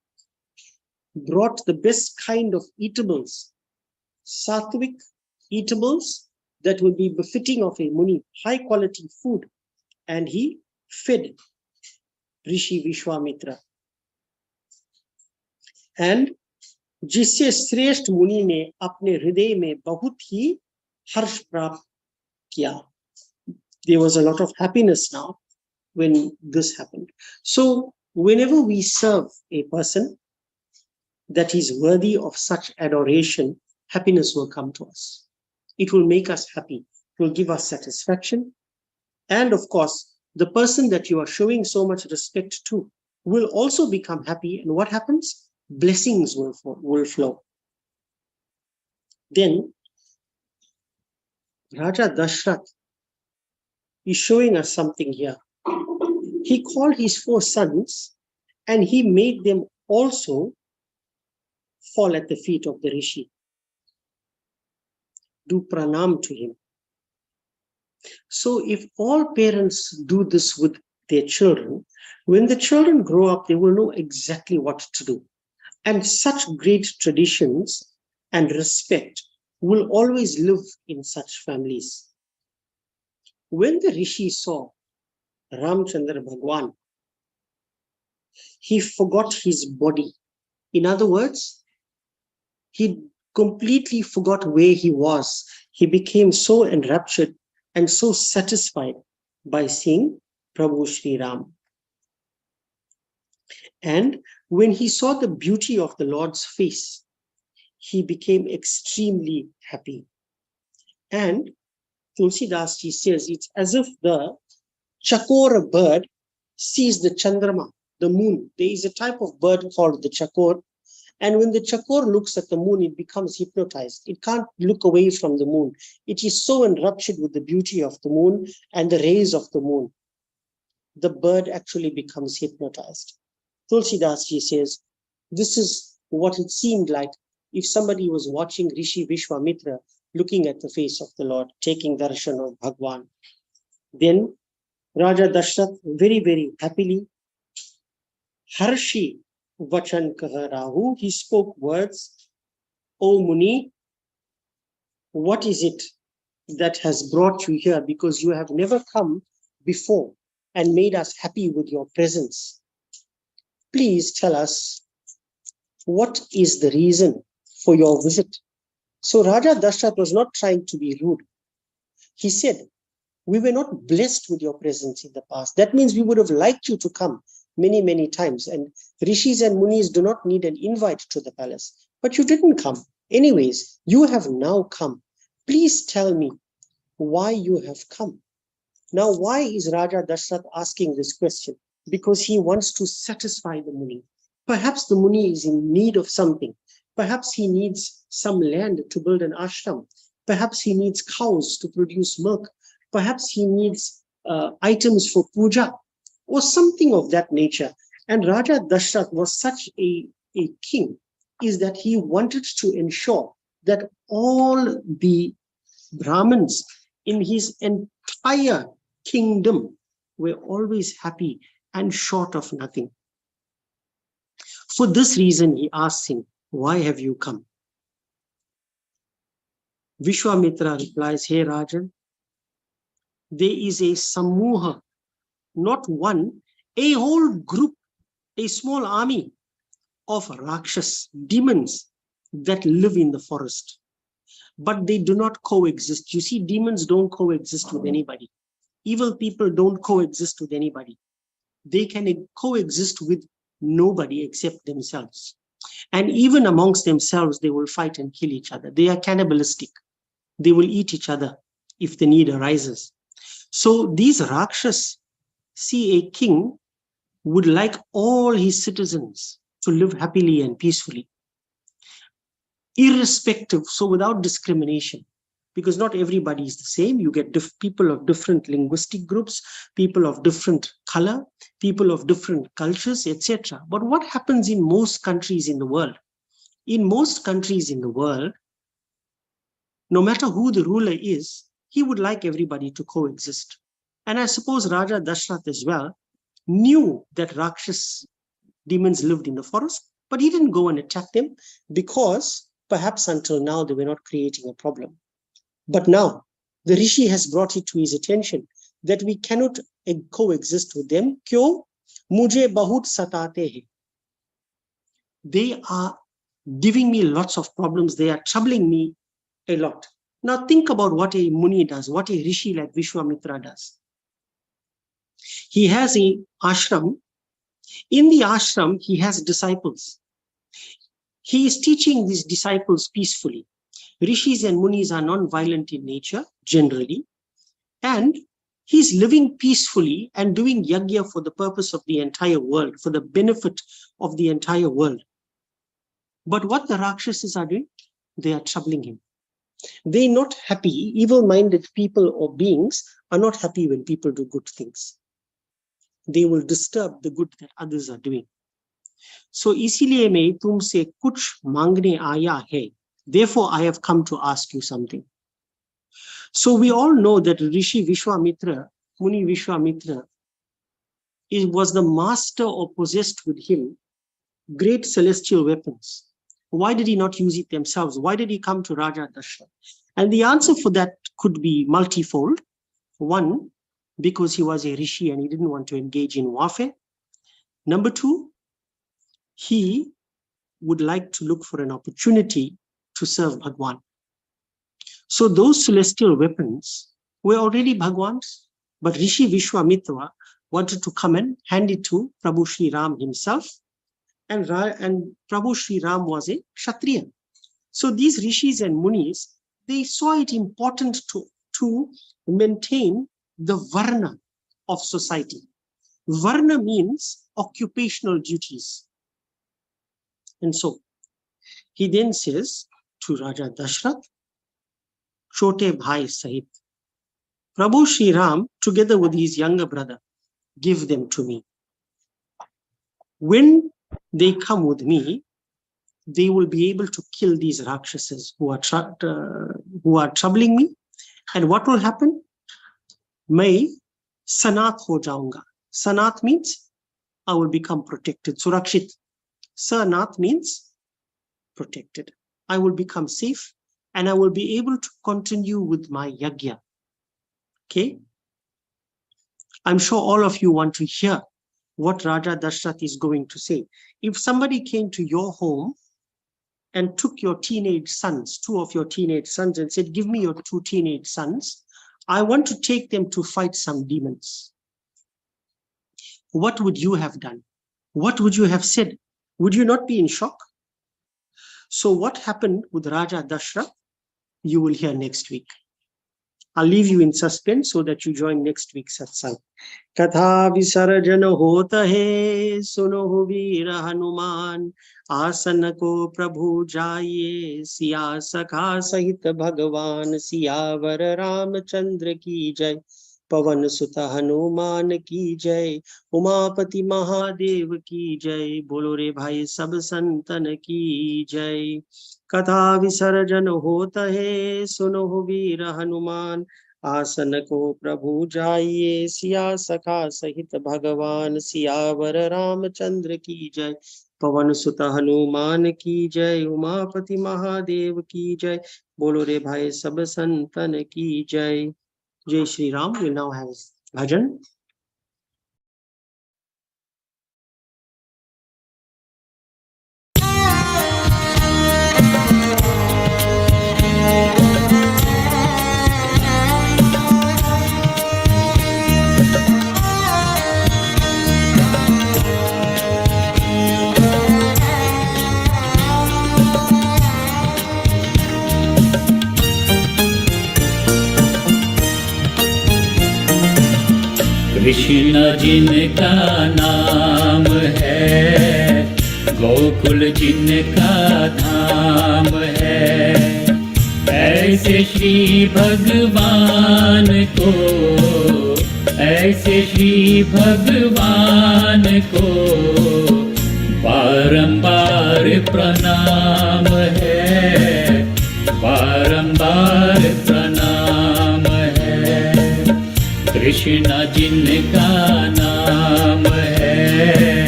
brought the best kind of eatables, sattvic eatables that would be befitting of a Muni, high quality food. And he fed Rishi Vishwamitra. And जिससे श्रेष्ठ मुनि ने अपने हृदय में बहुत ही हर्ष प्राप्त किया. There was a lot of happiness now when this happened. So whenever we serve a person that is worthy of such adoration, happiness will come to us. It will make us happy. It will give us satisfaction. And of course, the person that you are showing so much respect to will also become happy. And what happens? Blessings will flow. Then Raja Dashrath is showing us something here. He called his 4 sons and he made them also fall at the feet of the Rishi. Do pranam to him. So if all parents do this with their children, when the children grow up, they will know exactly what to do. And such great traditions and respect will always live in such families. when the Rishi saw Ramchandra Bhagwan, he forgot his body. In other words, he completely forgot where he was. He became so enraptured and so satisfied by seeing Prabhu Sri Ram. And when he saw the beauty of the Lord's face, he became extremely happy. And Tulsidas ji says it's as if the chakor bird sees the chandrama, the moon. There is a type of bird called the chakor. And when the chakor looks at the moon, it becomes hypnotized. It can't look away from the moon. It is so enraptured with the beauty of the moon and the rays of the moon. The bird actually becomes hypnotized. Tulsidas ji says, this is what it seemed like if somebody was watching Rishi Vishwamitra looking at the face of the Lord, taking darshan of Bhagwan. Then Raja Dashrath very, very happily, Harshi Vachan Kah Rahu, he spoke words, O Muni, what is it that has brought you here? Because you have never come before and made us happy with your presence. Please tell us, what is the reason for your visit? So Raja Dashrath was not trying to be rude. He said, we were not blessed with your presence in the past. That means we would have liked you to come many, many times. And Rishis and Munis do not need an invite to the palace. But you didn't come. Anyways, you have now come. Please tell me why you have come. Now, why is Raja Dashrath asking this question? Because he wants to satisfy the Muni. Perhaps the Muni is in need of something. Perhaps he needs some land to build an ashram. Perhaps he needs cows to produce milk. Perhaps he needs items for puja or something of that nature. And Raja Dashrath was such a king, is that he wanted to ensure that all the Brahmins in his entire kingdom were always happy and short of nothing. For this reason, he asked him, why have you come? Vishwamitra replies, hey Rajan, there is a samuha, not one, a whole group, a small army of Rakshas, demons that live in the forest. But they do not coexist. You see, demons don't coexist with anybody. Evil people don't coexist with anybody. They can coexist with nobody except themselves. And even amongst themselves, they will fight and kill each other. They are cannibalistic. They will eat each other if the need arises. So these Rakshas see a king would like all his citizens to live happily and peacefully, irrespective, so without discrimination, because not everybody is the same. You get people of different linguistic groups, people of different color, people of different cultures, etc. But what happens in most countries in the world? In most countries in the world, no matter who the ruler is, he would like everybody to coexist. And I suppose Raja Dashrath as well knew that Rakshas demons lived in the forest, but he didn't go and attack them because perhaps until now they were not creating a problem. But now the Rishi has brought it to his attention that we cannot coexist with them. Kyo? Mujhe bahut satate hai. They are giving me lots of problems. They are troubling me a lot. Now think about what a Muni does, what a Rishi like Vishwamitra does. He has an ashram. In the ashram, he has disciples. He is teaching these disciples peacefully. Rishis and Munis are non-violent in nature, generally. And he's living peacefully and doing yajna for the purpose of the entire world, for the benefit of the entire world. But what the Rakshasas are doing? They are troubling him. They're not happy. Evil-minded people or beings are not happy when people do good things. They will disturb the good that others are doing. So, isliye main tumse kuch mangne aaya hai. Therefore, I have come to ask you something. So, we all know that Rishi Vishwamitra, Muni Vishwamitra, was the master or possessed with him great celestial weapons. Why did he not use it themselves? Why did he come to Raja Dashrath? And the answer for that could be multifold. One, because he was a rishi and he didn't want to engage in warfare. Number two, he would like to look for an opportunity to serve Bhagwan. So those celestial weapons were already Bhagwan's, but Rishi Vishwamitra wanted to come and hand it to Prabhu Sri Ram himself, and Prabhu Sri Ram was a Kshatriya. So these rishis and munis, they saw it important to maintain the varna of society. Varna means occupational duties. And so he then says to Raja Dashrath, Chote Bhai Sahit, Prabhu Sri Ram, together with his younger brother, give them to me. When they come with me, they will be able to kill these Rakshasas who are troubling me. And what will happen? Mai sanat ho jaunga. Sanat means I will become protected. Surakshit. Sanat means protected. I will become safe and I will be able to continue with my yajna. Okay? I'm sure all of you want to hear what Raja Dashrath is going to say. If somebody came to your home and took your teenage sons, two of your teenage sons, and said, give me your two teenage sons, I want to take them to fight some demons. What would you have done? What would you have said? Would you not be in shock? So what happened with Raja Dashrath, you will hear next week. I'll leave you in suspense so that you join next week's satsang. Katha visarjana hota hai, suno veera Hanuman, आसन को प्रभु जाइए, सिया सखा सहित भगवान, सियावर रामचंद्र की जय, पवन सुत हनुमान की जय, उमापति महादेव की जय, बोलो रे भाई सब संतन की जय। कथा विसर्जन होता है, सुनो वीर हनुमान, आसन को प्रभु जाइए, सिया सखा सहित भगवान, सियावर रामचंद्र की जय, पवन सुत हनुमान की जय, उमापति महादेव की जय, बोलो रे भाई सब संतन की जय। Jai Shri Ram. We now have bhajan. Krishna जिनका नाम है, गोकुल जिनका धाम है, ऐसे श्री भगवान को, ऐसे श्री भगवान को बारंबार प्रणाम है, बारंबार प्रणाम है। कृष्ण जिनका नाम है,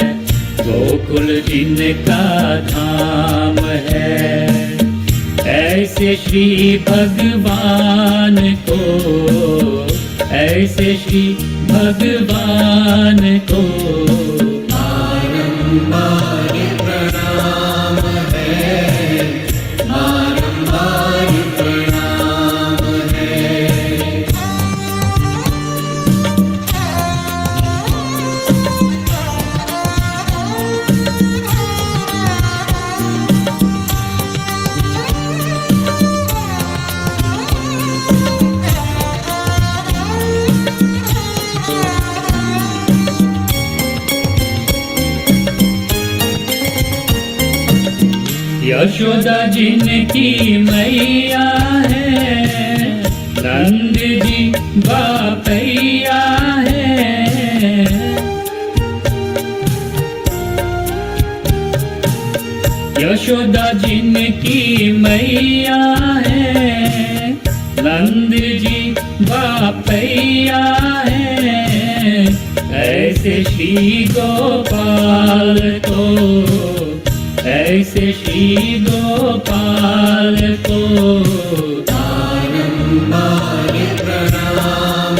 गोकुल जिनका धाम है, ऐसे श्री भगवान को, ऐसे श्री भगवान को बारंबार प्रणाम है, बारंबार प्रणाम है। यशोदा जिनकी मैया है, नंद जी बापैया है, यशोदा जिनकी मैया है, नंद जी बापैया है, ऐसे श्री गोपाल को, ऐसे श्री गोपाल को बारंबार प्रणाम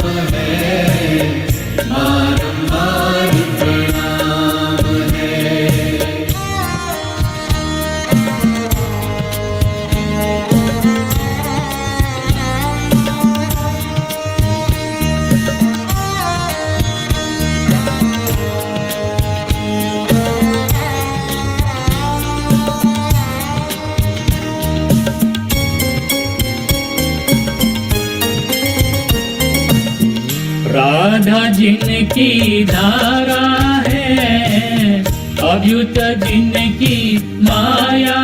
राधा जिनकी धारा है, अभ्युत जिनकी माया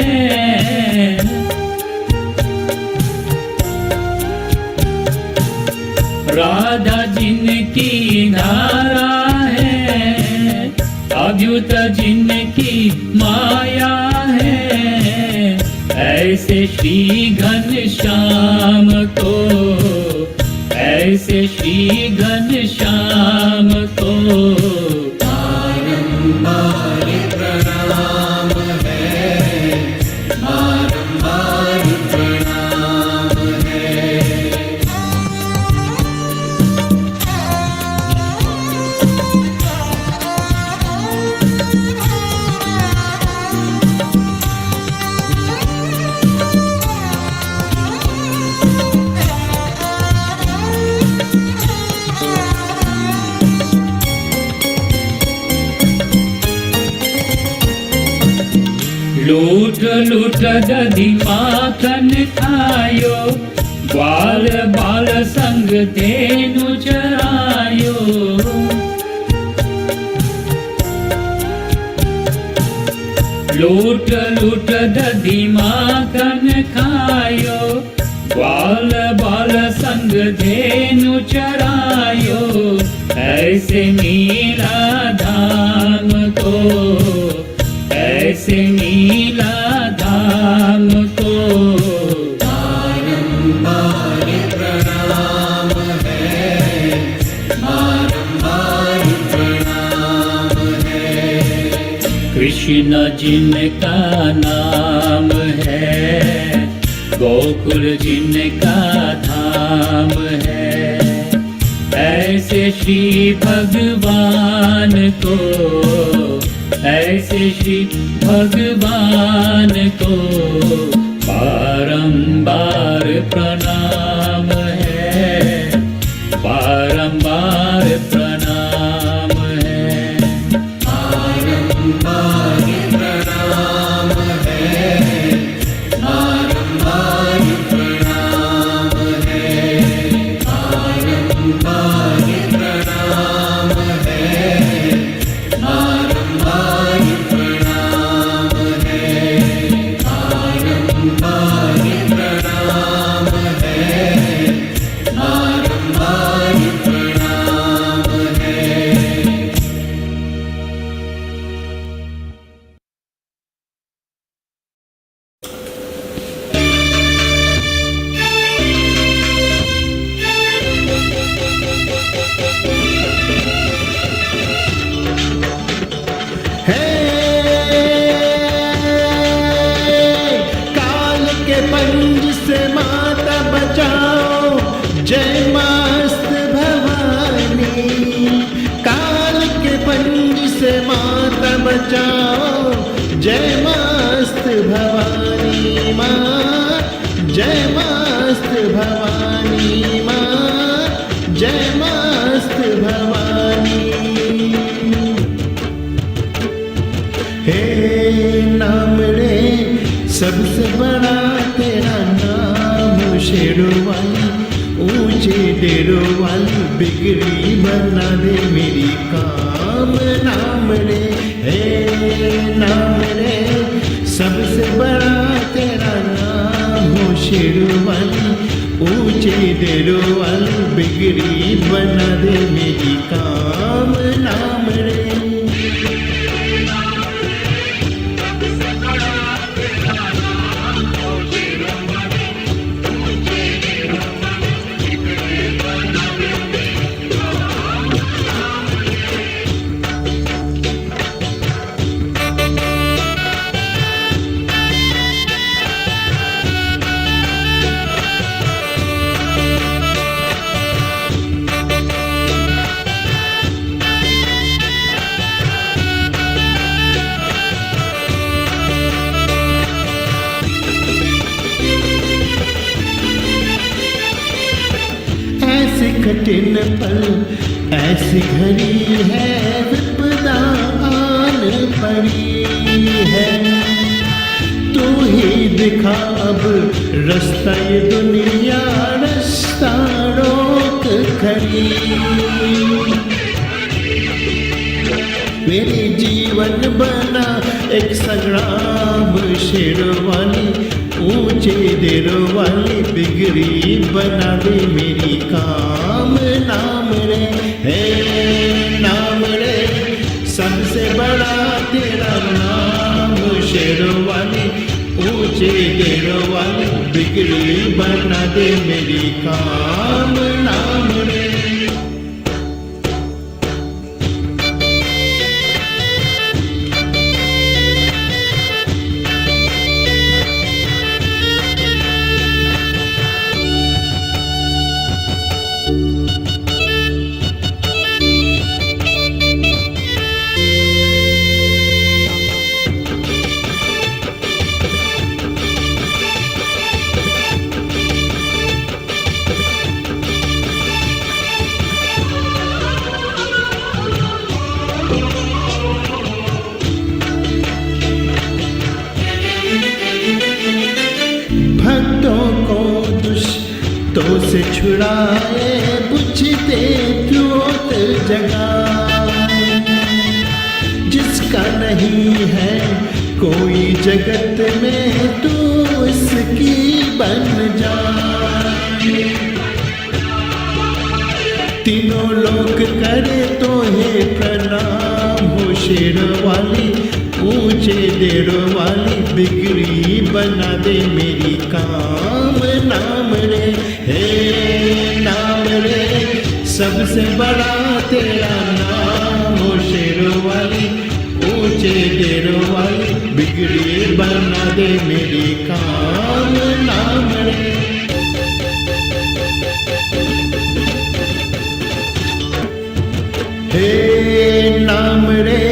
है। राधा जिनकी धारा है, अभ्युत जिनकी माया है। ऐसे श्री घनश्याम को, ऐसे श्री घनश्याम को बारंबार प्रणाम है, बारंबार प्रणाम है। लूट लूट दधी माखन खायो, ग्वाल बाल संग धेनु चरायो। लूट लूट दधी माखन खायो, ग्वाल बाल संग धेनु चरायो। ऐसे नीला धाम को, ऐसे नीला धाम को बारंबार प्रणाम है, बारंबार प्रणाम है। कृष्ण जिनका नाम है, गोकुल जिनका धाम है। ऐसे श्री भगवान को, ऐसे श्री भगवान को बारंबार प्रणाम है, बारंबार प्रणाम है। बारंबार प्रणाम है, बारंबार प्रणाम है, बारंबार प्रणाम है, बारंबार प्रणाम है, बारंबार प्रणाम है, बारंबार प्रणाम है। काल के पंज से माता बचाओ, जय मस्त भवानी। काल के पंज से माता बचाओ, जय मस्त भवानी माँ, जय मस्त भवानी माँ, जय मस्त भवानी। हे नाम रे सबसे बड़ा तेरा नाम, शेरों वाली ऊंचे डेरों वाली बिगड़ी बना दे मेरी काम। नाम रे, हे नाम रे सबसे बड़ा तेरा नाम, हो शेरों वाली ऊंचे डेरों वाली बिगड़ी बना दे मेरी काम। नाम रे कठिन पल ऐसी घड़ी है, विपदा आन पड़ी है। तू ही दिखा अब रास्ता, ये दुनिया रास्ता रोक घड़ी। मेरी जीवन बना एक संग्राम, शेरवाली ऊंचे देर वाली बिगड़ी बना दे मेरी काम। नाम रे है नाम रे, सबसे बड़ा तेरा नाम। शेरवाली ऊंचे देर वाली बिगड़ी बना दे मेरी काम। नाम रे तो से छुड़ाए, बुझते ज्योत जगाए। जिसका नहीं है कोई जगत में, तू उसकी बन जाए। तीनों लोग करे तो हे प्रणाम। हो शेर वाली ऊंचे देर वाली बिगड़ी बना दे मेरी काम। नाम रे हे नाम रे, सबसे बड़ा तेरा नाम। हो शेर वाली ऊंचे देर वाली बिगड़ी बना दे मेरी काम। नाम रे हे नाम रे,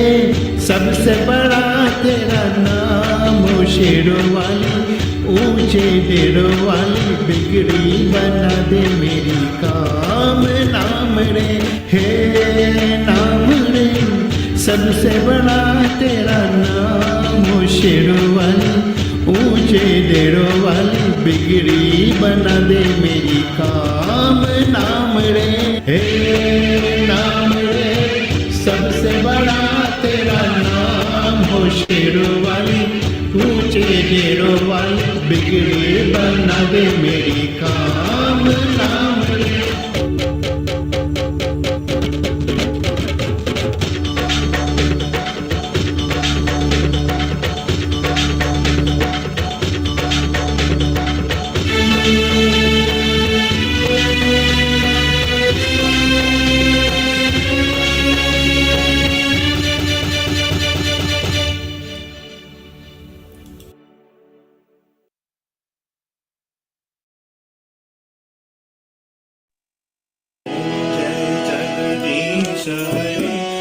सबसे बड़ा तेरा नाम। हो शेर वाली ऊंचे देर वाली बिगड़ी बना दे मेरी काम। नाम रे हे नाम रे, सबसे बड़ा तेरा नाम। हो शेर वाली ऊंचे देर वाली बिगड़ी बना दे मेरी काम। नाम रे हे नाम रे, सबसे बड़ा तेरा नाम। हो शेर वाली ऊंचे देर वाली बिगड़ी बना दे मेरी काम। नाम रे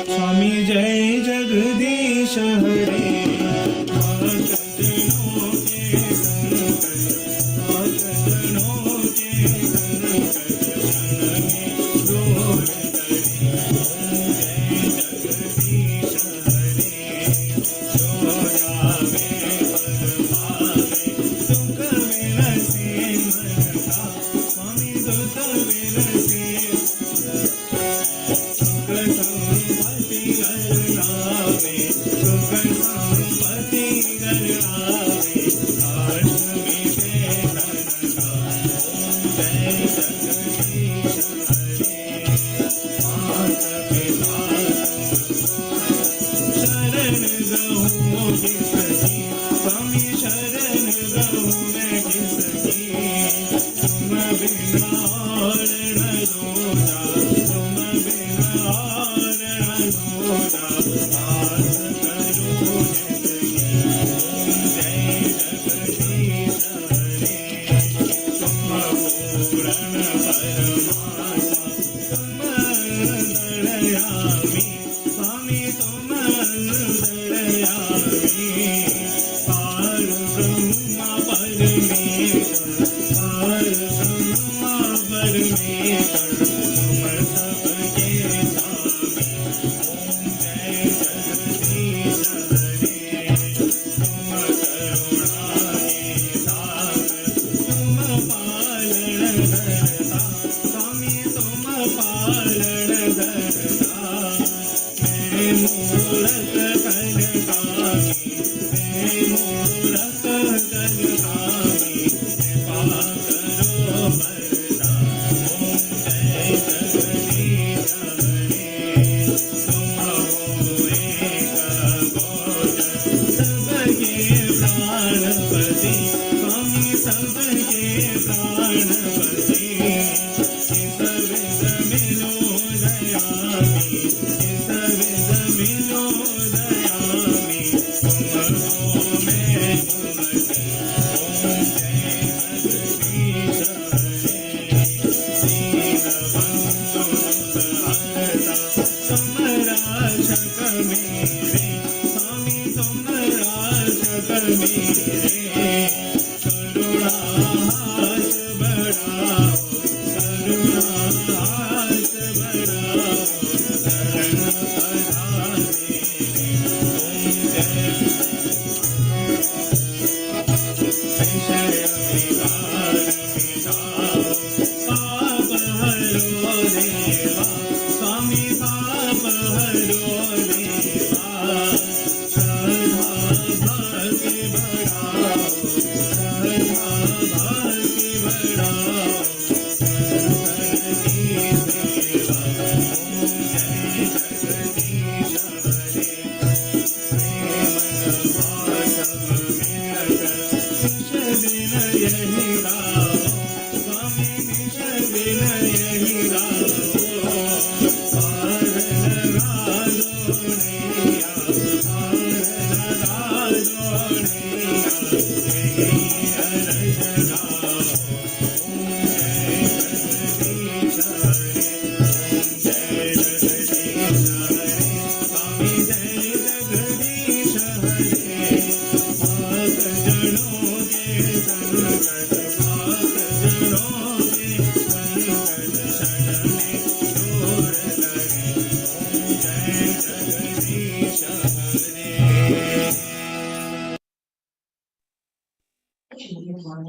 स्वामी जय जगदीश हरे।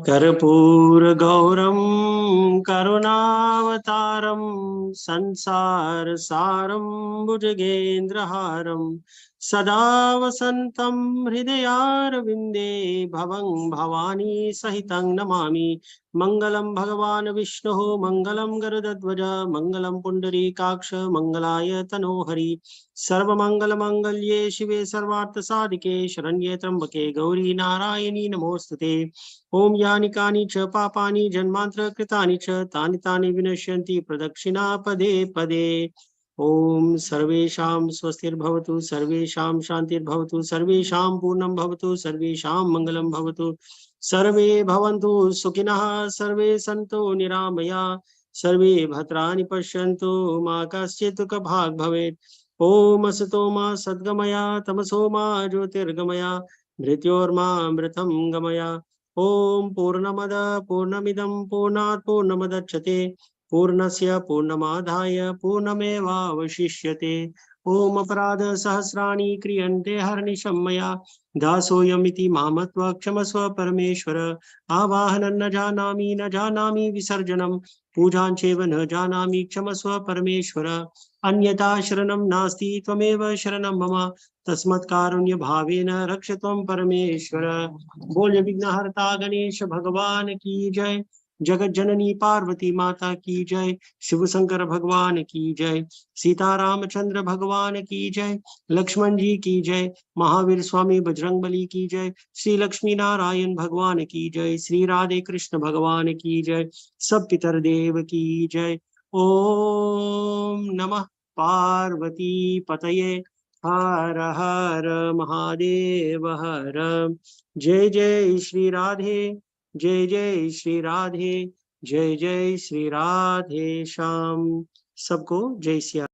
कर्पूरगौरं करुणावतारं संसारसारं भुजगेन्द्रहारं सदा वसन्तं हृदयारविन्दे भवं भवानी सहितं नमामि। मंगलम भगवान विष्णुः मंगलम गरुडध्वज मंगलम पुंडरीकाक्ष मंगलाय तनोहरि सर्वमंगलमंगल्ये शिवे सर्वार्थ साधिके शरण्ये त्र्यंबके गौरी नारायणी नमोस्तुते। ओम यानि कानि च पापानि जन्मांतर कृतानि च तानि तानि विनश्यन्ति प्रदक्षिणा पदे पदे। ओम सर्वेषां स्वस्तिर्भवतु सर्वेषां शान्तिर्भवतु सर्वेषां पूर्णं भवतु सर्वेषां मंगलं भवतु सर्वे भवन्तु सुखिनः सर्वे सन्तु निरामया सर्वे भद्राणि पश्यन्तु मा कश्चित् दुःखभाग् भवेत्। ओम असतो मा सद्गमया तमसो मा ज्योतिर्गमया मृत्योर्मामृतं गमया। ओम पूर्णमद पूर्णमिदं पूर्णात् पूर्णमुदच्यते पूर्णस्य पूर्णमादाय पूर्णमेवावशिष्यते। ओम अपराध सहस्राणि क्रियन्ते हरनिशं मया दासोऽयमिति मामत्वा क्षमस्व परमेश्वर। आवाहनं न जानामि विसर्जनं पूजां चैव न जानामि क्षमस्व परमेश्वर। अन्यथा शरणं नास्ति त्वमेव शरणं मम तस्मत्कारुण्य भावेन रक्ष त्वं परमेश्वर। बोल विघ्नहर्ता गणेश भगवान की जय जगत जननी पार्वती माता की जय शिव शंकर भगवान की जय सीता रामचंद्र भगवान की जय लक्ष्मण जी की जय महावीर स्वामी बजरंगबली की जय श्री लक्ष्मी नारायण भगवान की जय श्री राधे कृष्ण भगवान की जय सब पितर देव की जय। ओम नमः पार्वती पतये हर हर महादेव हर। जय जय श्री राधे जय जय श्री राधे जय जय श्री राधे श्याम। सबको जय सिया।